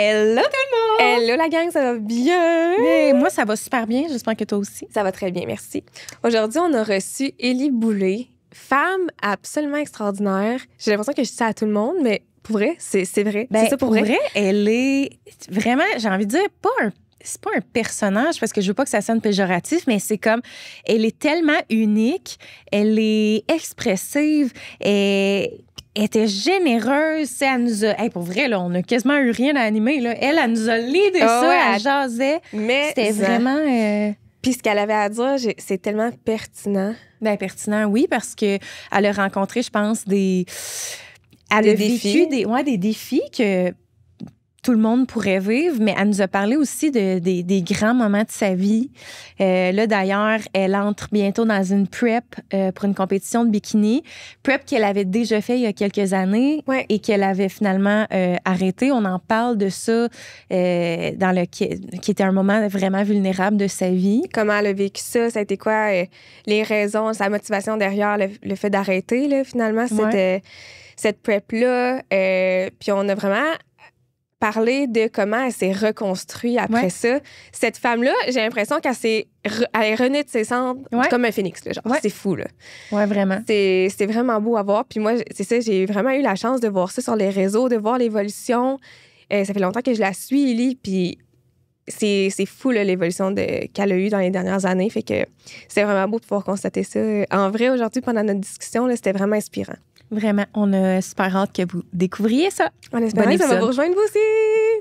Hello tout le monde! Hello la gang, ça va bien? Hey, moi, ça va super bien. J'espère que toi aussi. Ça va très bien, merci. Aujourd'hui, on a reçu Élie Boulay, femme absolument extraordinaire. J'ai l'impression que je dis ça à tout le monde, mais pour vrai, c'est vrai. Ben, c'est ça pour vrai. Elle est vraiment, j'ai envie de dire, c'est pas un personnage parce que je veux pas que ça sonne péjoratif, mais c'est comme, elle est tellement unique, elle est expressive, elle était généreuse. Elle nous a, hey, pour vrai, là, on n'a quasiment eu rien à animer. Là. Elle nous a leadé ça, ouais, elle jasait. Mais c'était vraiment... Puis ce qu'elle avait à dire, c'est tellement pertinent. Ben, pertinent, oui, parce que elle a rencontré, je pense, elle a vécu des défis que tout le monde pourrait vivre, mais elle nous a parlé aussi des grands moments de sa vie. Là, d'ailleurs, elle entre bientôt dans une prep pour une compétition de bikini. Prep qu'elle avait déjà fait il y a quelques années et qu'elle avait finalement arrêté. On en parle de ça qui était un moment vraiment vulnérable de sa vie. Comment elle a vécu ça? Ça a été quoi les raisons, sa motivation derrière le fait d'arrêter, là, finalement, cette prep-là. Puis on a vraiment parler de comment elle s'est reconstruite après ça. Cette femme-là, j'ai l'impression qu'elle est renée de ses cendres comme un phoenix. Là, genre, c'est fou. Là. Ouais, vraiment. C'est vraiment beau à voir. Puis moi, c'est ça, j'ai vraiment eu la chance de voir ça sur les réseaux, de voir l'évolution. Ça fait longtemps que je la suis, Élie, puis c'est fou là, l'évolution qu'elle a eue dans les dernières années. Fait que c'est vraiment beau de pouvoir constater ça. En vrai, aujourd'hui, pendant notre discussion, là, c'était vraiment inspirant. Vraiment, on a super hâte que vous découvriez ça. On espère que ça va vous rejoindre vous aussi.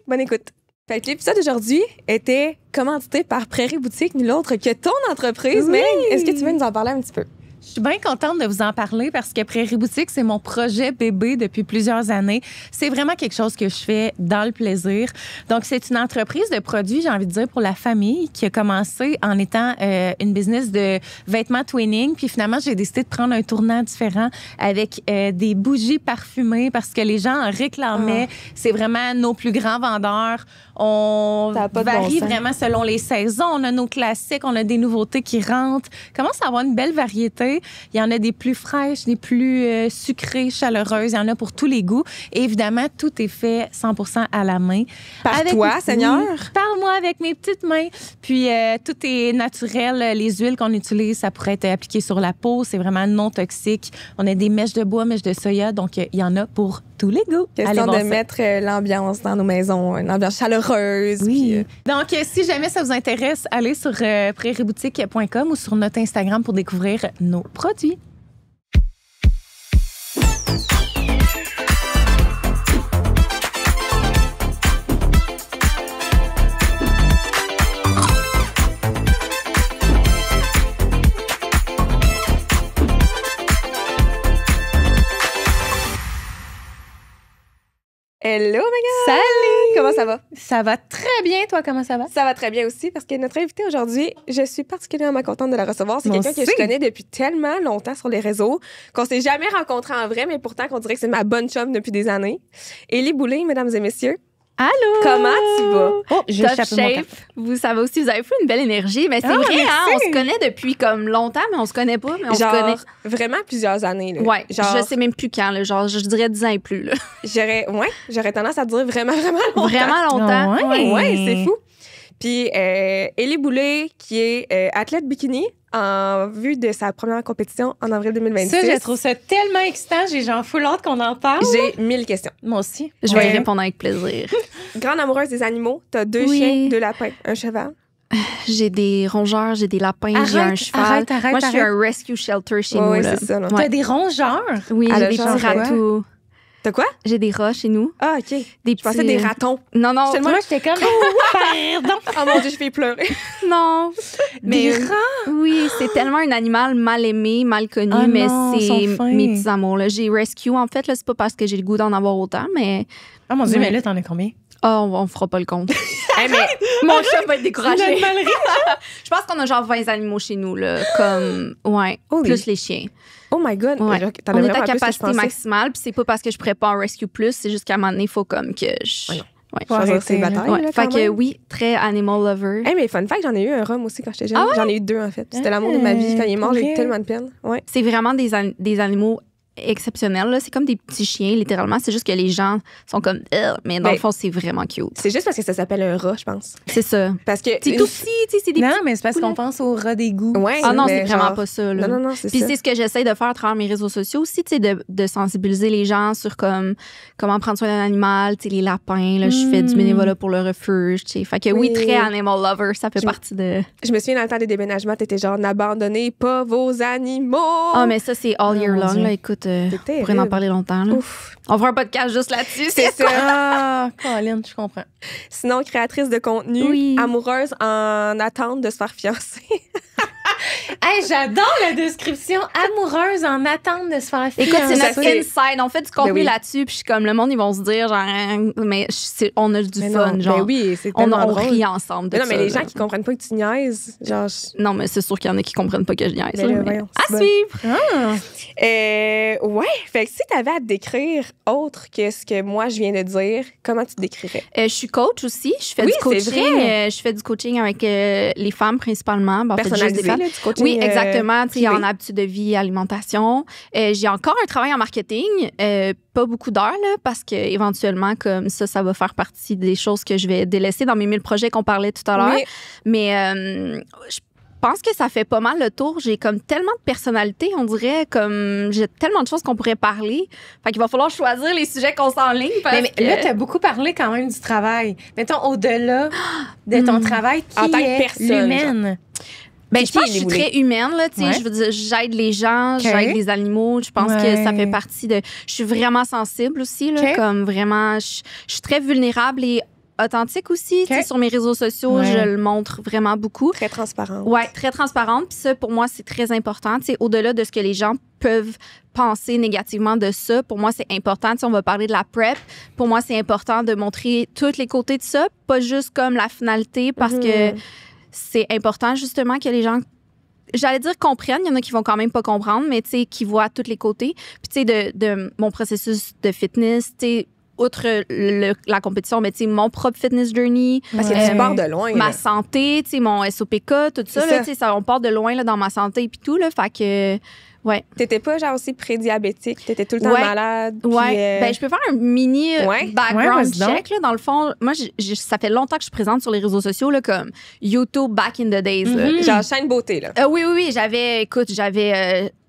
Bonne écoute. Fait que l'épisode d'aujourd'hui était commandité par Prairie Boutique, nul autre que ton entreprise. Oui. Mais est-ce que tu veux nous en parler un petit peu? Je suis bien contente de vous en parler parce que Prairie Boutique, c'est mon projet bébé depuis plusieurs années. C'est vraiment quelque chose que je fais dans le plaisir. Donc, c'est une entreprise de produits, j'ai envie de dire, pour la famille qui a commencé en étant une business de vêtements twinning. Puis finalement, j'ai décidé de prendre un tournant différent avec des bougies parfumées parce que les gens en réclamaient. C'est vraiment nos plus grands vendeurs. On varie vraiment selon les saisons. On a nos classiques, on a des nouveautés qui rentrent. Commence à avoir une belle variété. Il y en a des plus fraîches, des plus sucrées, chaleureuses. Il y en a pour tous les goûts. Et évidemment, tout est fait 100% à la main. Par toi, Seigneur? Par-moi avec mes petites mains. Puis, tout est naturel. Les huiles qu'on utilise, ça pourrait être appliqué sur la peau. C'est vraiment non toxique. On a des mèches de bois, mèches de soya. Donc, il y en a pour tous les goûts. Question de mettre l'ambiance dans nos maisons, une ambiance chaleureuse. Oui. Puis, donc, si jamais ça vous intéresse, allez sur prairieboutique.com ou sur notre Instagram pour découvrir nos produits. Hello, Megan! Salut! Comment ça va? Ça va très bien. Toi, comment ça va? Ça va très bien aussi parce que notre invitée aujourd'hui, je suis particulièrement contente de la recevoir. C'est quelqu'un que je connais depuis tellement longtemps sur les réseaux qu'on s'est jamais rencontrés en vrai, mais pourtant qu'on dirait que c'est ma bonne chum depuis des années. Élie Boulay, mesdames et messieurs. Allô! Comment tu vas? Oh, je Top shape shape. Ça va aussi. Vous avez fait une belle énergie. Mais c'est vrai, hein, on se connaît depuis comme longtemps, mais on se connaît pas. Mais on se connaît. Vraiment plusieurs années. Là. Ouais, genre, je sais même plus quand. Là, genre, je dirais 10 ans et plus. Là. J'aurais tendance à dire vraiment longtemps. Vraiment longtemps. Ouais, c'est fou. Puis, Élie Boulay, qui est athlète bikini en vue de sa première compétition en avril 2026. Ça, je trouve ça tellement excitant. J'ai genre full hâte qu'on en parle. J'ai 1000 questions. Moi aussi. Je vais y répondre avec plaisir. Grande amoureuse des animaux. T'as 2 chiens, 2 lapins, un cheval. J'ai des rongeurs, j'ai des lapins, j'ai un cheval. Moi, je suis un rescue shelter chez nous. Oui, là. c'est ça. T'as des rongeurs? Oui, j'ai des petits ratous. T'as quoi? J'ai des rats chez nous. Ah, OK. Des Je pensais des ratons. Non. Moi, j'étais comme... Pardon! Oh mon Dieu, je vais pleurer. Non. Des rats? Oui, c'est tellement un animal mal aimé, mal connu, mais c'est mes petits amours. Là. J'ai rescue, en fait. Là, c'est pas parce que j'ai le goût d'en avoir autant, mais... Oh mon Dieu, mais là, t'en as combien? Oh, on fera pas le compte. Hey, mais mon chat va être découragé. Je pense qu'on a genre 20 animaux chez nous, là. Comme, plus les chiens. Oh my God. Ouais. On est à capacité maximale, puis c'est pas parce que je pourrais pas en rescue plus, c'est juste qu'à un moment donné, il faut comme que je... choisir ses batailles. Là, fait que oui, très animal lover. Hey, mais fun fact, j'en ai eu un rhum aussi quand j'étais jeune. J'en ai eu 2 en fait. C'était l'amour de ma vie. Quand il est mort, j'ai eu tellement de peine. Ouais. C'est vraiment des animaux exceptionnels. Là. C'est comme des petits chiens, littéralement. C'est juste que les gens sont comme... mais dans le fond, c'est vraiment cute. C'est juste parce que ça s'appelle un rat, je pense. C'est ça. Parce que c'est tout petit, c'est des non, petits mais c'est parce qu'on pense au rat d'égout. Ouais, ah non, c'est vraiment pas ça. Là. Non, c'est ça. Puis c'est ce que j'essaie de faire à travers mes réseaux sociaux aussi, de sensibiliser les gens sur comment prendre soin d'un animal, les lapins. Là, je fais du bénévolat pour le refuge. Fait que oui, très animal lover, ça fait partie de... Je me souviens, dans le temps des déménagements, t'étais genre, n'abandonnez pas vos animaux. Ah, mais ça, c'est all year long. Là, écoute, on pourrait en parler longtemps. Là. On fera un podcast juste là-dessus. C'est ça. Ah, Colin, je comprends. Sinon, créatrice de contenu, amoureuse en attente de se faire fiancer. Hey, j'adore la description. Amoureuse en attente de se faire fiancer. Écoute, c'est notre inside. On fait du contenu là-dessus, puis je suis comme, le monde, ils vont se dire, genre, mais on a du fun, genre. Ben oui, c'est on drôle. rit ensemble de non, ça. mais les gens qui comprennent pas que tu niaises, genre... Non, mais c'est sûr qu'il y en a qui comprennent pas que je niaise. Mais voyons, à suivre! Ouais, fait que si t'avais à te décrire autre que ce que moi, je viens de dire, comment tu te décrirais? Je suis coach aussi. Je fais du coaching. Je fais du coaching avec les femmes, principalement. Personnalisé, là, du coaching. Oui, exactement. En habitude de vie, alimentation. J'ai encore un travail en marketing. Pas beaucoup d'heures, là, parce que éventuellement, comme ça va faire partie des choses que je vais délaisser dans mes 1000 projets qu'on parlait tout à l'heure. Oui. Mais je pense que ça fait pas mal le tour. J'ai comme tellement de personnalité, on dirait, comme j'ai tellement de choses qu'on pourrait parler. Fait qu'il va falloir choisir les sujets qu'on s'enligne. Mais là, t'as beaucoup parlé quand même du travail. Mettons, au-delà de ton travail, qui en tant que est personne, l'humaine? Ben, je pense que je suis très humaine, là, tu sais. Je veux dire, j'aide les gens, j'aide les animaux. Je pense que ça fait partie de... Je suis vraiment sensible aussi, là, comme vraiment... Je suis très vulnérable et authentique aussi. Tu sais, sur mes réseaux sociaux, je le montre vraiment beaucoup. Très transparente. Ouais, très transparente. Puis ça, pour moi, c'est très important. Tu sais, au-delà de ce que les gens peuvent penser négativement de ça, pour moi, c'est important. Tu sais, on va parler de la prep. Pour moi, c'est important de montrer tous les côtés de ça, pas juste comme la finalité, parce que c'est important, justement, que les gens, j'allais dire comprennent, il y en a qui vont quand même pas comprendre, mais tu sais, qui voient tous les côtés. Puis tu sais, de mon processus de fitness, tu sais, outre la compétition, mais tu sais, mon propre fitness journey. Parce que tu pars de loin. Ma santé, tu sais, mon SOPK, tout ça, là, tu sais, ça, on part de loin là, dans ma santé et puis tout, là, fait que... Ouais. T'étais pas genre aussi prédiabétique, t'étais tout le temps malade. Ouais. Ben, je peux faire un mini background check. Là, dans le fond, moi, ça fait longtemps que je suis présente sur les réseaux sociaux, là, comme YouTube back in the days. Là. Genre chaîne beauté, là. Oui. J'avais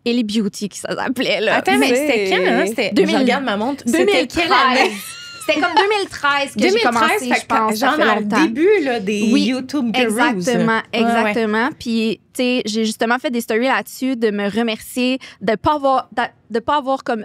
Ellie Beauty qui s'appelait. Là. Attends, mais c'était quand? Hein? C'était 2000. Je regarde ma montre. 2013. C'était comme 2013 que j'ai commencé, je pense. Genre dans le début là, des YouTube gurus. Exactement. Puis, tu sais, j'ai justement fait des stories là-dessus de me remercier de pas avoir comme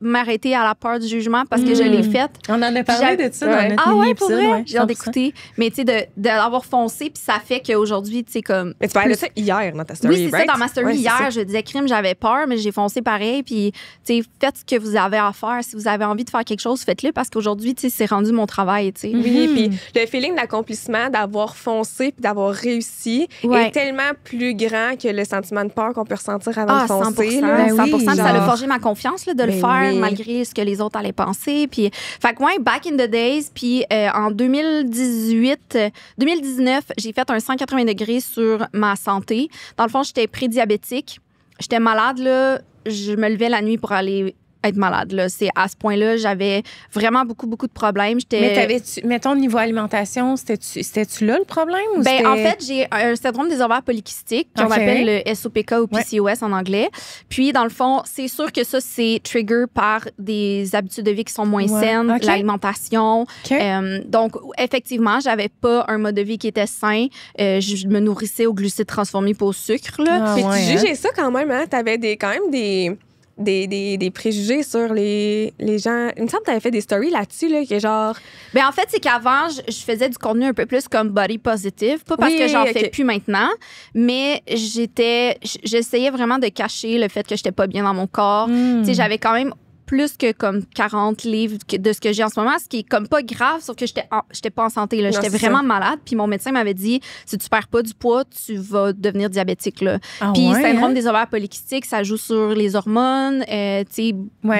m'arrêter à la peur du jugement parce que je l'ai faite. On en a parlé de ça dans notre mini-épisode. Pour vrai? J'ai hâte d'écouter. Mais tu sais, de l'avoir foncé, puis ça fait qu'aujourd'hui, tu sais, comme... Mais tu parlais de ça hier dans ta story, Oui, c'est ça, dans ma story hier. Je disais, crime, j'avais peur, mais j'ai foncé pareil. Puis, tu sais, faites ce que vous avez à faire. Si vous avez envie de faire quelque chose, faites-le parce qu'aujourd'hui, tu sais, c'est rendu mon travail, tu sais. Oui, puis le feeling d'accomplissement, d'avoir foncé puis d'avoir réussi est tellement plus grand que le sentiment de peur qu'on peut ressentir avant de foncer. 100%, là. 100%, ça a forgé ma confiance là, de le faire malgré ce que les autres allaient penser. Puis, fait que, ouais, back in the days. Puis, en 2019, j'ai fait un 180 degrés sur ma santé. Dans le fond, j'étais prédiabétique. J'étais malade, là. Je me levais la nuit pour aller être malade, là. C'est à ce point-là, j'avais vraiment beaucoup de problèmes. Mais mettons, niveau alimentation, c'était-tu là le problème? Ou en fait, j'ai un syndrome des ovaires polykystiques qu'on appelle le SOPK ou PCOS en anglais. Puis, dans le fond, c'est sûr que ça, c'est trigger par des habitudes de vie qui sont moins saines, l'alimentation. Donc, effectivement, j'avais pas un mode de vie qui était sain. Je me nourrissais aux glucides transformés pour au sucre, là. Puis tu jugeais ça quand même, hein? T'avais quand même des préjugés sur les gens. Il me semble que tu avais fait des stories là-dessus, là, que genre... Ben en fait, c'est qu'avant, je faisais du contenu un peu plus comme body positive. Pas parce que j'en fais plus maintenant, mais j'essayais vraiment de cacher le fait que j'étais pas bien dans mon corps. Tu sais, j'avais quand même plus que comme 40 livres de ce que j'ai en ce moment, ce qui est comme pas grave, sauf que j'étais pas en santé. Là. J'étais vraiment malade. Puis mon médecin m'avait dit, si tu perds pas du poids, tu vas devenir diabétique. Là. Puis syndrome des ovaires polykystiques, ça joue sur les hormones,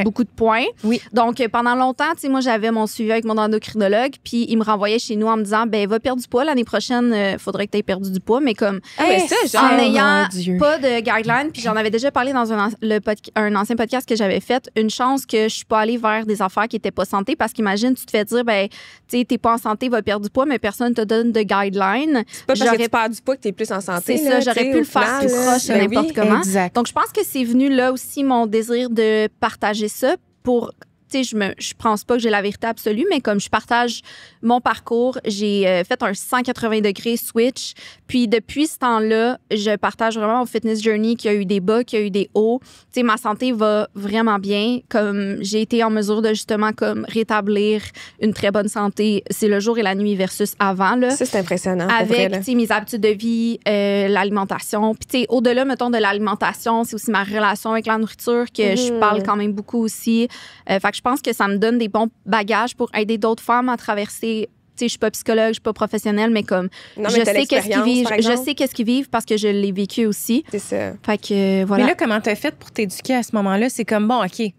beaucoup de points. Oui. Donc, pendant longtemps, moi, j'avais mon suivi avec mon endocrinologue, puis il me renvoyait chez nous en me disant, va perdre du poids. L'année prochaine, faudrait que tu aies perdu du poids. Mais comme, en n'ayant pas de guidelines, puis j'en avais déjà parlé dans un ancien podcast que j'avais fait, une chance que je suis pas allée vers des affaires qui étaient pas santé, parce qu'imagine, tu te fais dire, t'es pas en santé, va perdre du poids, mais personne te donne de guidelines. C'est pas parce que tu perds du poids que t'es plus en santé. C'est ça, j'aurais pu le faire tout proche, n'importe comment. Exact. Donc, je pense que c'est venu là aussi mon désir de partager ça pour... je pense pas que j'ai la vérité absolue, mais comme je partage mon parcours, j'ai fait un 180 degrés switch. Puis depuis ce temps-là, je partage vraiment mon fitness journey qui a eu des bas, qui a eu des hauts. Ma santé va vraiment bien. Comme j'ai été en mesure de justement comme rétablir une très bonne santé. C'est le jour et la nuit versus avant. Là, ça, c'est impressionnant. Avec mes habitudes de vie, l'alimentation. Puis au-delà, mettons, de l'alimentation, c'est aussi ma relation avec la nourriture que je parle quand même beaucoup aussi. Fait que je pense que ça me donne des bons bagages pour aider d'autres femmes à traverser. Je suis pas psychologue, je suis pas professionnelle, mais comme je sais qu'est-ce qu'ils vivent. Je sais qu'est-ce qu'ils vivent parce que je l'ai vécu aussi. C'est ça. Fait que voilà. Mais là, comment t'as fait pour t'éduquer à ce moment-là? C'est comme, bon, OK,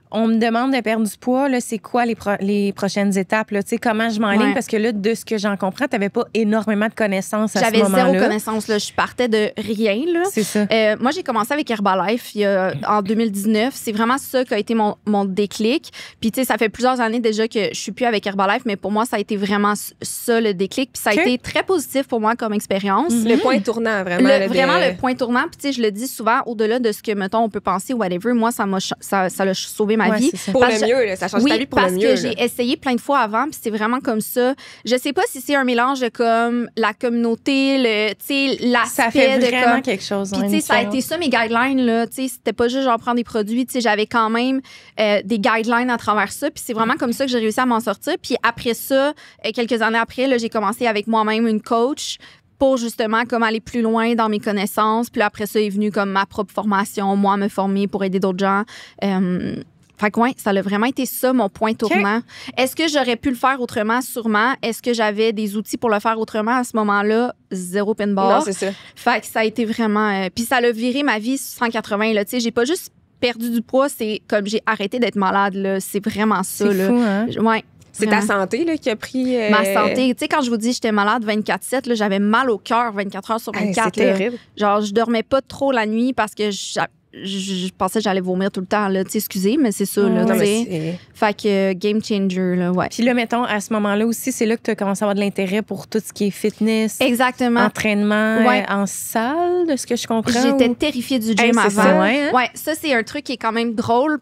on me demande de perdre du poids, là, c'est quoi les prochaines étapes? Là? Comment je m'enligne? Parce que là, de ce que j'en comprends, tu n'avais pas énormément de connaissances à ce moment-là. J'avais zéro connaissance. Là. Je partais de rien. Là. C'est ça. Moi, j'ai commencé avec Herbalife en 2019. C'est vraiment ça qui a été mon déclic. Puis, tu sais, ça fait plusieurs années déjà que je suis plus avec Herbalife, mais pour moi, ça a été vraiment ça, le déclic. Puis, ça a été très positif pour moi comme expérience. Le point tournant, vraiment. Vraiment le point tournant. Puis, tu sais, je le dis souvent, au-delà de ce que, mettons, on peut penser ou whatever, moi, ça l'a sauvé ma vie. Pour le mieux, là, ça change ta vie pour le mieux. Parce que j'ai essayé plein de fois avant, puis c'est vraiment comme ça. Je sais pas si c'est un mélange de comme la communauté, l'aspect ça fait vraiment comme, quelque chose. Puis tu sais, ça a été ça mes guidelines là. Tu sais, c'était pas juste genre prendre des produits. Tu sais, j'avais quand même des guidelines à travers ça. Puis c'est vraiment comme ça que j'ai réussi à m'en sortir. Puis après ça, quelques années après, là, j'ai commencé avec moi-même une coach pour justement comme aller plus loin dans mes connaissances. Puis là, après ça est venu comme ma propre formation, moi me former pour aider d'autres gens. Fait que ça a vraiment été ça, mon point tournant. Est-ce que j'aurais pu le faire autrement? Sûrement. Est-ce que j'avais des outils pour le faire autrement à ce moment-là? Zéro pin bar. Non, c'est ça. Fait que ça a été vraiment... puis ça a viré ma vie 180. Tu sais, j'ai pas juste perdu du poids, c'est comme j'ai arrêté d'être malade. Là. C'est vraiment ça. C'est fou, hein? Ouais. C'est ta santé là, qui a pris... Ma santé. Tu sais, quand je vous dis j'étais malade 24/7, là, j'avais mal au cœur 24 heures sur 24. C'est terrible. Genre, je dormais pas trop la nuit parce que je pensais que j'allais vomir tout le temps. Là. Excusez, mais c'est ça. Là, fait que game changer. Là, ouais. Puis là, mettons, à ce moment-là aussi, c'est là que tu as commencé à avoir de l'intérêt pour tout ce qui est fitness. Exactement. Entraînement en salle, de ce que je comprends. J'étais terrifiée du gym avant. Ça, ça, c'est un truc qui est quand même drôle,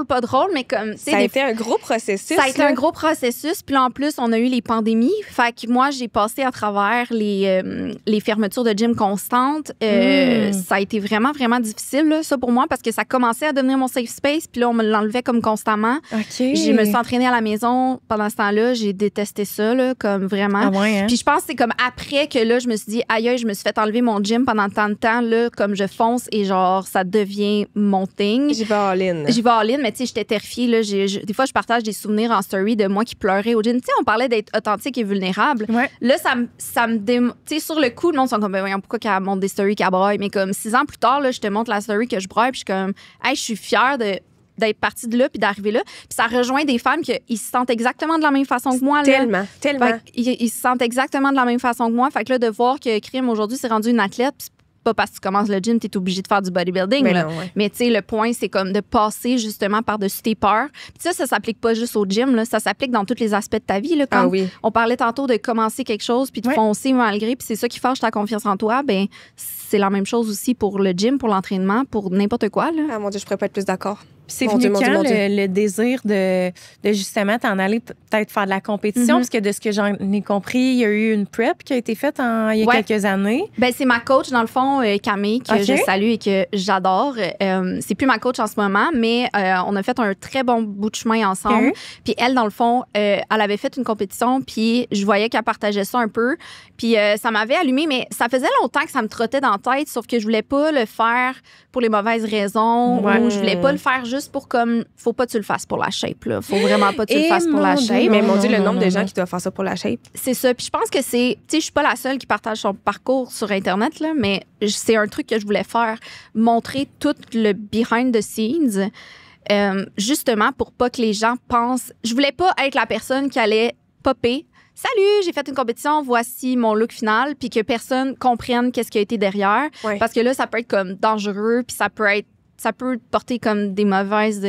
pas drôle, mais comme... Ça a été un gros processus. Ça a été un gros processus. Puis là, en plus, on a eu les pandémies. Fait que moi, j'ai passé à travers les fermetures de gym constantes. Ça a été vraiment, vraiment difficile, là, ça, pour moi, parce que ça commençait à devenir mon safe space, puis là, on me l'enlevait comme constamment. Okay. Je me suis entraînée à la maison pendant ce temps-là. J'ai détesté ça, là, comme vraiment. Hein? Puis je pense que c'est comme après que là, je me suis dit, aïe, je me suis fait enlever mon gym pendant tant de temps, là, comme je fonce et genre, ça devient mon thing. J'y vais all-in, mais tu sais, j'étais terrifiée, là. Des fois, je partage des souvenirs en story de moi qui pleurais au gym. Tu sais, on parlait d'être authentique et vulnérable. Ouais. Là, ça me tu sais, sur le coup, le monde sont comme, voyons, pourquoi qu'elle montre des stories qu'elle braille? Mais comme 6 ans plus tard, là, je te montre la story que je braille, puis je suis comme, hey, je suis fière d'être partie de là puis d'arriver là. Puis ça rejoint des femmes qui se sentent exactement de la même façon que moi. Tellement. Ils se sentent exactement de la même façon que moi. Fait que là, de voir que Crime, aujourd'hui, s'est rendu une athlète, puis pas parce que tu commences le gym, tu es obligé de faire du bodybuilding. Mais tu sais, le point, c'est comme de passer justement par-dessus tes peurs. Puis ça s'applique pas juste au gym, là, ça s'applique dans tous les aspects de ta vie. Là, quand on parlait tantôt de commencer quelque chose puis de foncer malgré, puis c'est ça qui fâche ta confiance en toi, ben c'est la même chose aussi pour le gym, pour l'entraînement, pour n'importe quoi. Là. Ah mon Dieu, je pourrais pas être plus d'accord. Puis c'est venu quand le désir de justement t'en aller peut-être faire de la compétition? Parce que de ce que j'en ai compris, il y a eu une prep qui a été faite il y a quelques années. Ben c'est ma coach, dans le fond, Camille, que je salue et que j'adore. C'est plus ma coach en ce moment, mais on a fait un très bon bout de chemin ensemble. Puis elle, dans le fond, elle avait fait une compétition, puis je voyais qu'elle partageait ça un peu. Puis ça m'avait allumé, mais ça faisait longtemps que ça me trottait dans la tête, sauf que je voulais pas le faire pour les mauvaises raisons, ou je voulais pas le faire juste juste pour comme, faut pas que tu le fasses pour la shape, là. Faut vraiment pas que tu le fasses pour la shape. Mais mon Dieu, le nombre de gens qui doivent faire ça pour la shape. C'est ça. Puis je pense que c'est, tu sais, je suis pas la seule qui partage son parcours sur Internet, là, mais c'est un truc que je voulais faire, montrer tout le behind the scenes, justement pour pas que les gens pensent. Je voulais pas être la personne qui allait popper. Salut, j'ai fait une compétition, voici mon look final, puis que personne comprenne qu'est-ce qui a été derrière. Ouais. Parce que là, ça peut être comme dangereux, puis ça peut porter comme des mauvaises